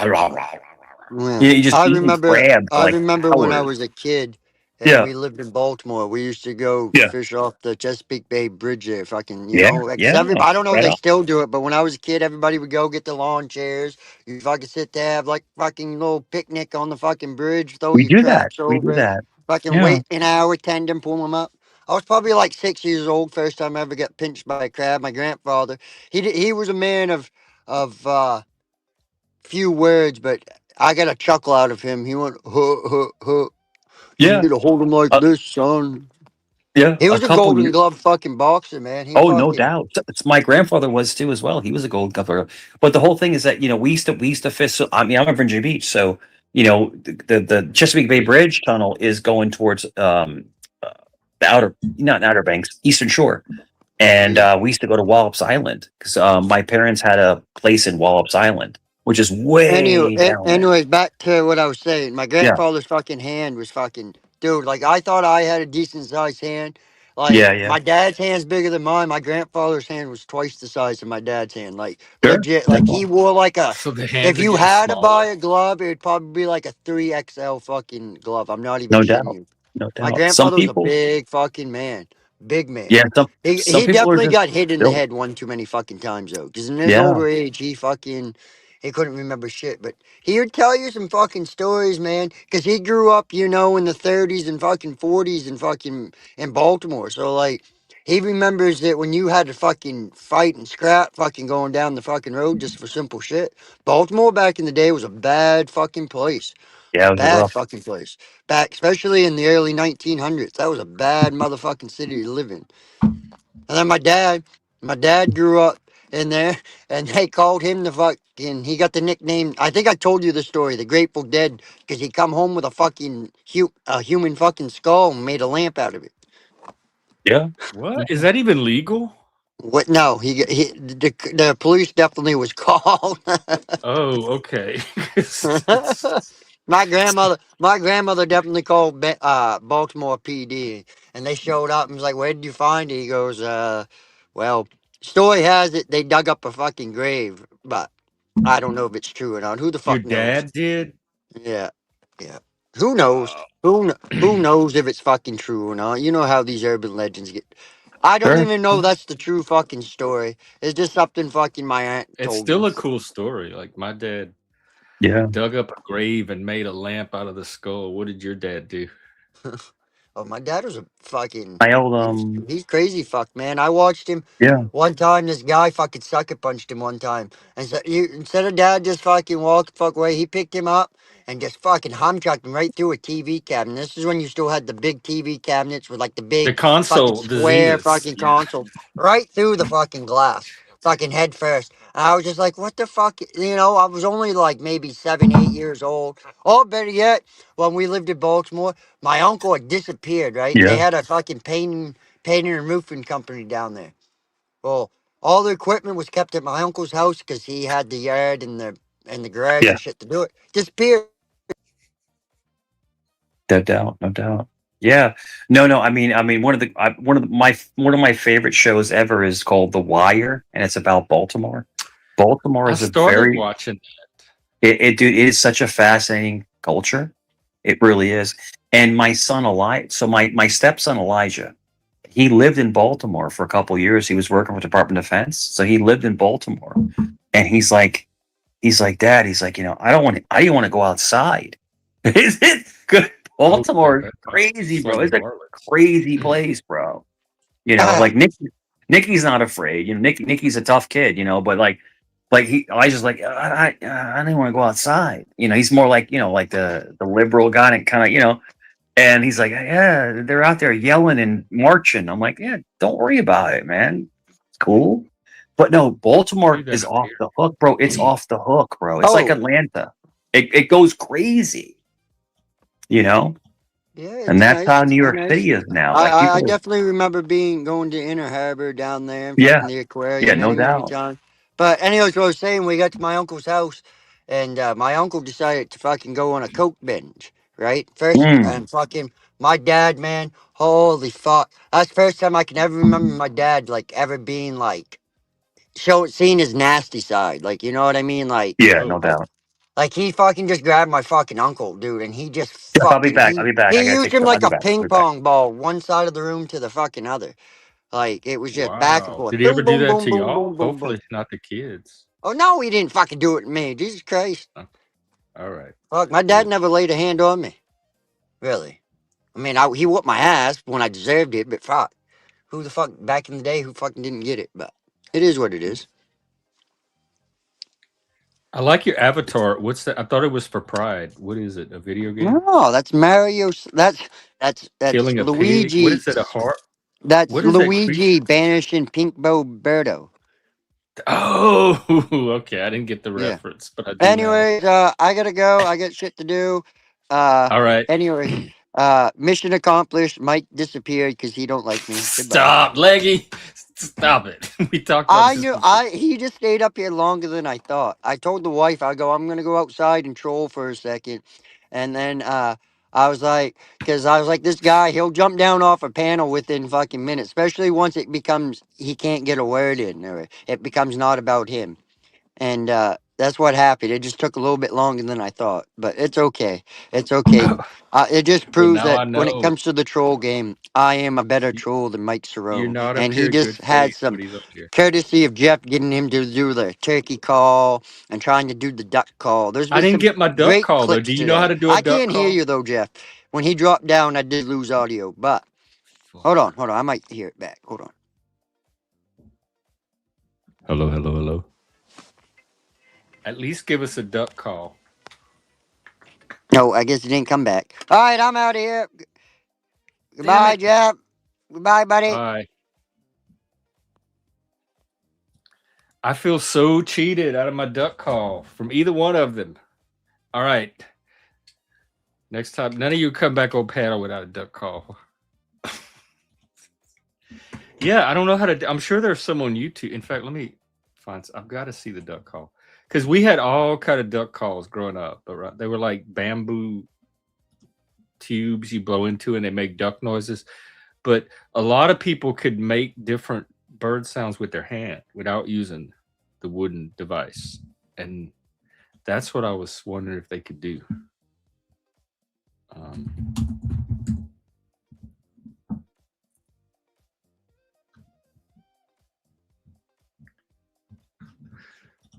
Yeah. you just eating crab for I like remember when I hours. was a kid and Yeah, we lived in Baltimore. We used to go yeah, fish off the Chesapeake Bay Bridge there. Fucking, yeah, because yeah. everybody, I don't know if Right they on. still do it, but when I was a kid, everybody would go get the lawn chairs. You fucking sit there, have like fucking little picnic on the fucking bridge, throw We your do that. traps We do over it, that. fucking Yeah. wait an hour, tend them, pull them up. I was probably like 6 years old first time I ever got pinched by a crab. My grandfather, he was a man of few words, but I got a chuckle out of him. He went, huh, huh, huh. You Yeah. need to hold him like Uh, this, son. yeah. He A was a couple golden years. glove fucking boxer, man. He Oh, no fucking, doubt. It's my grandfather was too as well. He was a gold cover. But the whole thing is that we used to fish. So, I mean, I'm in Virginia Beach, so the Chesapeake Bay Bridge tunnel is going towards uh, the outer, not Outer Banks, Eastern Shore, and yeah. we used to go to Wallops Island because my parents had a place in Wallops Island, which is way down there. Anyways, back to what I was saying. My Yeah, grandfather's fucking hand was fucking, dude. Like I thought I had a decent sized hand. Like yeah, yeah. my dad's hand's bigger than mine. My grandfather's hand was twice the size of my dad's hand. Like Sure. legit. Like he wore like a. So the If hands are you getting had to buy smaller. a glove, it'd probably be like a 3XL fucking glove. I'm not even No shitting doubt. you. No My doubt. Some grandfather was a people, big fucking man, big man. yeah, some He people are definitely just got hit in the built. head one too many fucking times though. Because in his Yeah, older age, he couldn't remember shit. But he would tell you some fucking stories, man. Because he grew up, in the 30s and fucking 40s and fucking in Baltimore. So like. He remembers that when you had to fucking fight and scrap fucking going down the fucking road just for simple shit. Baltimore back in the day was a bad fucking place. yeah, it was Bad rough. fucking place. Back, especially in the early 1900s. That was a bad motherfucking city to live in. And then my dad grew up in there, and they called him the fucking. He got the nickname. I think I told you the story, the Grateful Dead, because he come home with a fucking a human fucking skull and made a lamp out of it. Yeah. What is that even legal? What? No, the police definitely was called. Oh, okay. It's- My grandmother definitely called Baltimore PD, and they showed up and was like, "Where did you find it?" He goes, well, story has it they dug up a fucking grave, but I don't know if it's true or not. Who the Your fuck knows? dad did? Yeah, yeah. Who knows? Wow. Who knows if it's fucking true or not? You know how these urban legends get. I don't Sure. even know that's the true fucking story. It's just something fucking my aunt It's told me. still a cool story. Like my dad Yeah. dug up a grave and made a lamp out of the skull. What did your dad do? Oh, my dad was a fucking. My old He's crazy, fuck man. I watched him yeah, one time. This guy fucking sucker punched him one time, and so instead of dad just fucking walk the fuck away, he picked him up and just fucking humchucked him right through a TV cabinet. This is when you still had the big TV cabinets with like the The big fucking console, the square Zetas. fucking Yeah. console, right through the fucking glass, fucking head first. And I was just like, what the fuck? I was only like maybe 7, 8 years old. Or better yet, when we lived in Baltimore. My uncle had disappeared, right? They yeah, had a fucking painting and roofing company down there. Well, all the equipment was kept at my uncle's house because he had the yard and the garage yeah. and shit to do it. Disappeared. No doubt, no doubt. Yeah. No, no. I mean, one of my favorite shows ever is called The Wire, and it's about Baltimore. Baltimore I is a started very watching. dude, it is such a fascinating culture. It really is. And my son Elijah, so my stepson Elijah, he lived in Baltimore for a couple years. He was working for Department of Defense, so he lived in Baltimore. And he's like, Dad, he's like, I don't want to go outside. Is it good? Oh, Baltimore is that crazy, bro. Sunday It's a Marlets. crazy place, bro. Ah, Like Nicky's not afraid. Nicky's a tough kid, but I just like I didn't want to go outside. He's more like like the liberal guy and kind of and he's like, yeah, they're out there yelling and marching. I'm like, yeah, don't worry about it, man. It's cool. But no, Do Baltimore that is up off the hook, bro. It's here. off the hook, bro. It's like oh, Atlanta. It goes crazy. you know, Yeah, and it's that's nice. how It's New pretty York nice. City is now. I, Like I people, definitely remember going to Inner Harbor down there and yeah, fucking the yeah, aquarium no many doubt. times. But anyways, what I was saying, we got to my uncle's house, and my uncle decided to fucking go on a coke binge. Right, first Mm, and fucking my dad, man, holy fuck, that's the first time I can ever remember my dad like ever being like seeing his nasty side. Like, you know what I mean? yeah, no Oh, doubt. Like he fucking just grabbed my fucking uncle, dude, and he just Yep, I'll be fucking back. I'll be back. I he gotta used take him some. I'll like be a back. I'll ping be back. pong ball, one side of the room to the fucking other. Like it was just back and wow. forth. Did he ever Boom, do boom, that boom, to boom, y'all? boom, boom, boom. Hopefully not the kids. Oh no, he didn't fucking do it to me. Jesus Christ. Oh, all right. Fuck, my dad Good. never laid a hand on me. Really. I mean, he whooped my ass when I deserved it, but fuck. Who the fuck back in the day who fucking didn't get it? But it is what it is. I like your avatar. What's that? I thought it was for Pride. What is it? A video game? No, that's Mario. That's Killing a pig? What Luigi. is it? A heart? That's What is that Luigi creature? banishing Pink Berto. Oh, okay. I didn't get the Yeah. reference, but I do now. Anyways, I gotta go. I got shit to do. All right. Anyways, mission accomplished. Mike disappeared because he don't like me. Goodbye. Stop, Leggy. Stop it. We talked about I this knew before. he just stayed up here longer than I thought. I told the wife, I'm gonna go outside and troll for a second. And then I was like, because I was like, this guy, he'll jump down off a panel within fucking minutes, especially once it becomes he can't get a word in or it becomes not about him. And that's what happened. It just took a little bit longer than I thought, but it's okay. It's okay. It just Well, proves now that I when it know comes to the troll game, I am a better you- troll than Mike you're Cerrone, not and up he here just good had faith, some but he's up here. courtesy of Jeff getting him to do the turkey call and trying to do the duck call. There's I been didn't some get my duck great call, though. clips Do you know how today. to do a I duck can't hear call? you though, Jeff. When he dropped down, I did lose audio, but Fuck. hold on. I might hear it back. Hold on. Hello, hello, hello. At least give us a duck call. No, I guess it didn't come back. All right, I'm out of here. Damn Goodbye, it. Jeff. Goodbye, buddy. Bye. I feel so cheated out of my duck call from either one of them. All right. Next time, none of you come back on panel without a duck call. Yeah, I don't know how to. I'm sure there's some on YouTube. In fact, let me find. I've got to see the duck call because we had all kind of duck calls growing up, but they were like bamboo tubes you blow into and they make duck noises. But a lot of people could make different bird sounds with their hand without using the wooden device, and that's what I was wondering if they could do.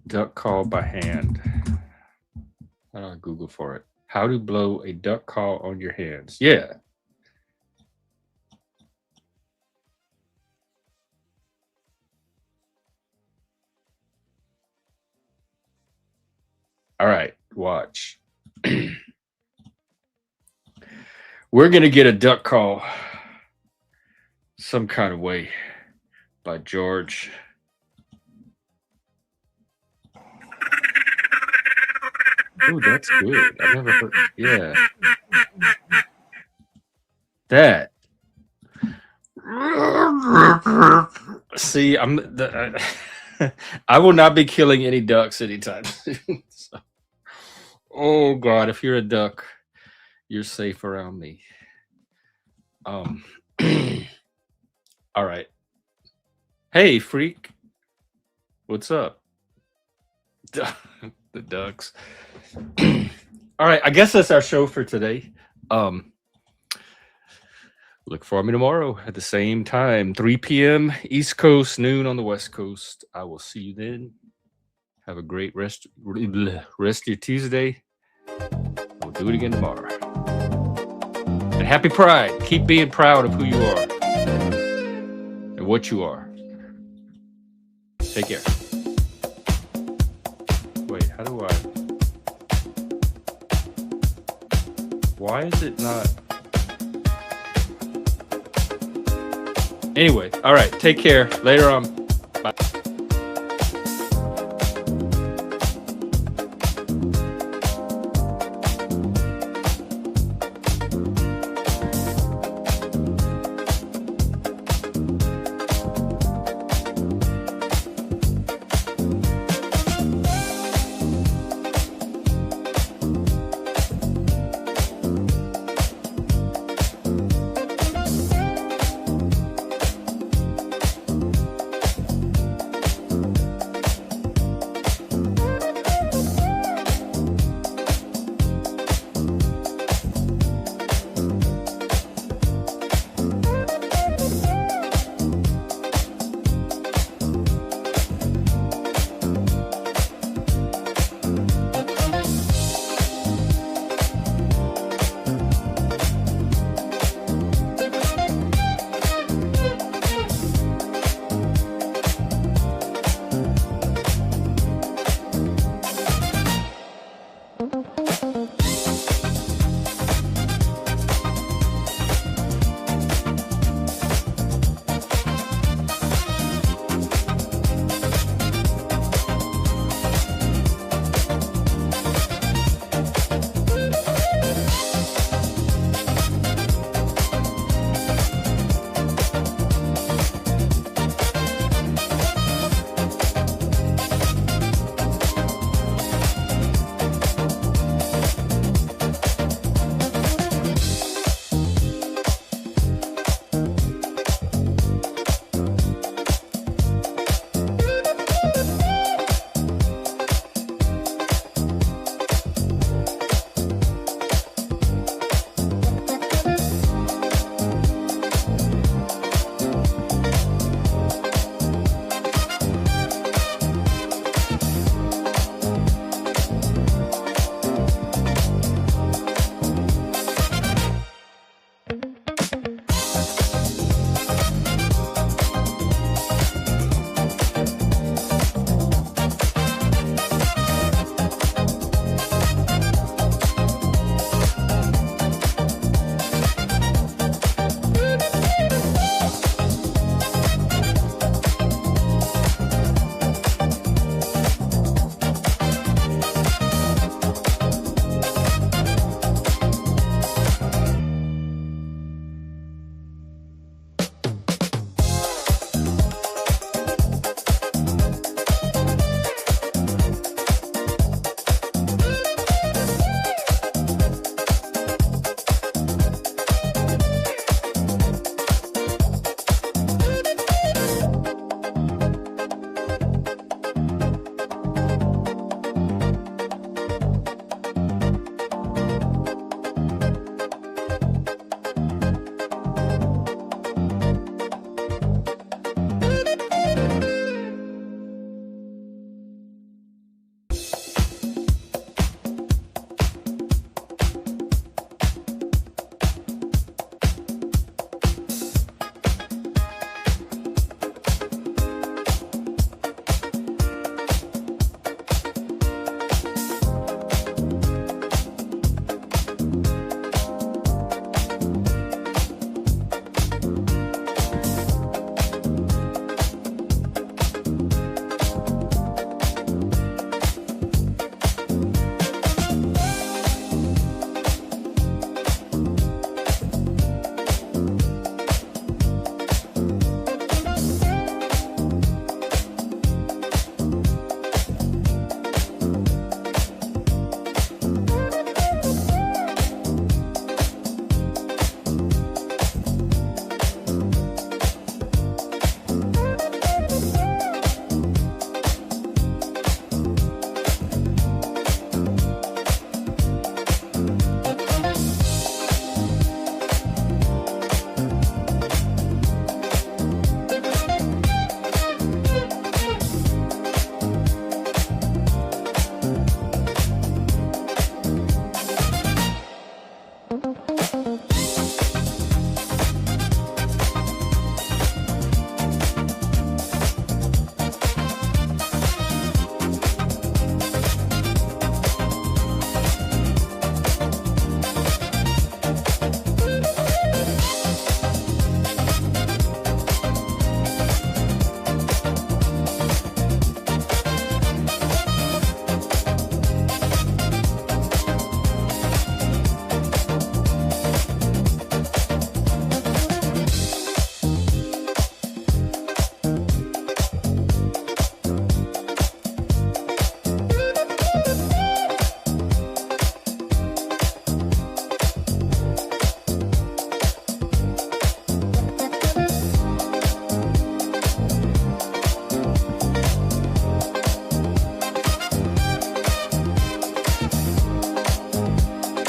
Duck call by hand. How do I Google for it? How to blow a duck call on your hands. Yeah. All right, watch. We're going to get a duck call some kind of way by George. Oh, that's good. I've never heard. Yeah. That. See, I will not be killing any ducks anytime soon. So. Oh God, if you're a duck, you're safe around me. All right. Hey, freak. What's up? The ducks. All right, I guess that's our show for today. Look for me tomorrow at the same time, 3 p.m. East Coast, noon on the West Coast. I will see you then. Have a great rest of your Tuesday. We'll do it again tomorrow. And happy Pride. Keep being proud of who you are and what you are. Take care. Wait, how do I? Why is it not? Anyway, all right. Take care. Later on.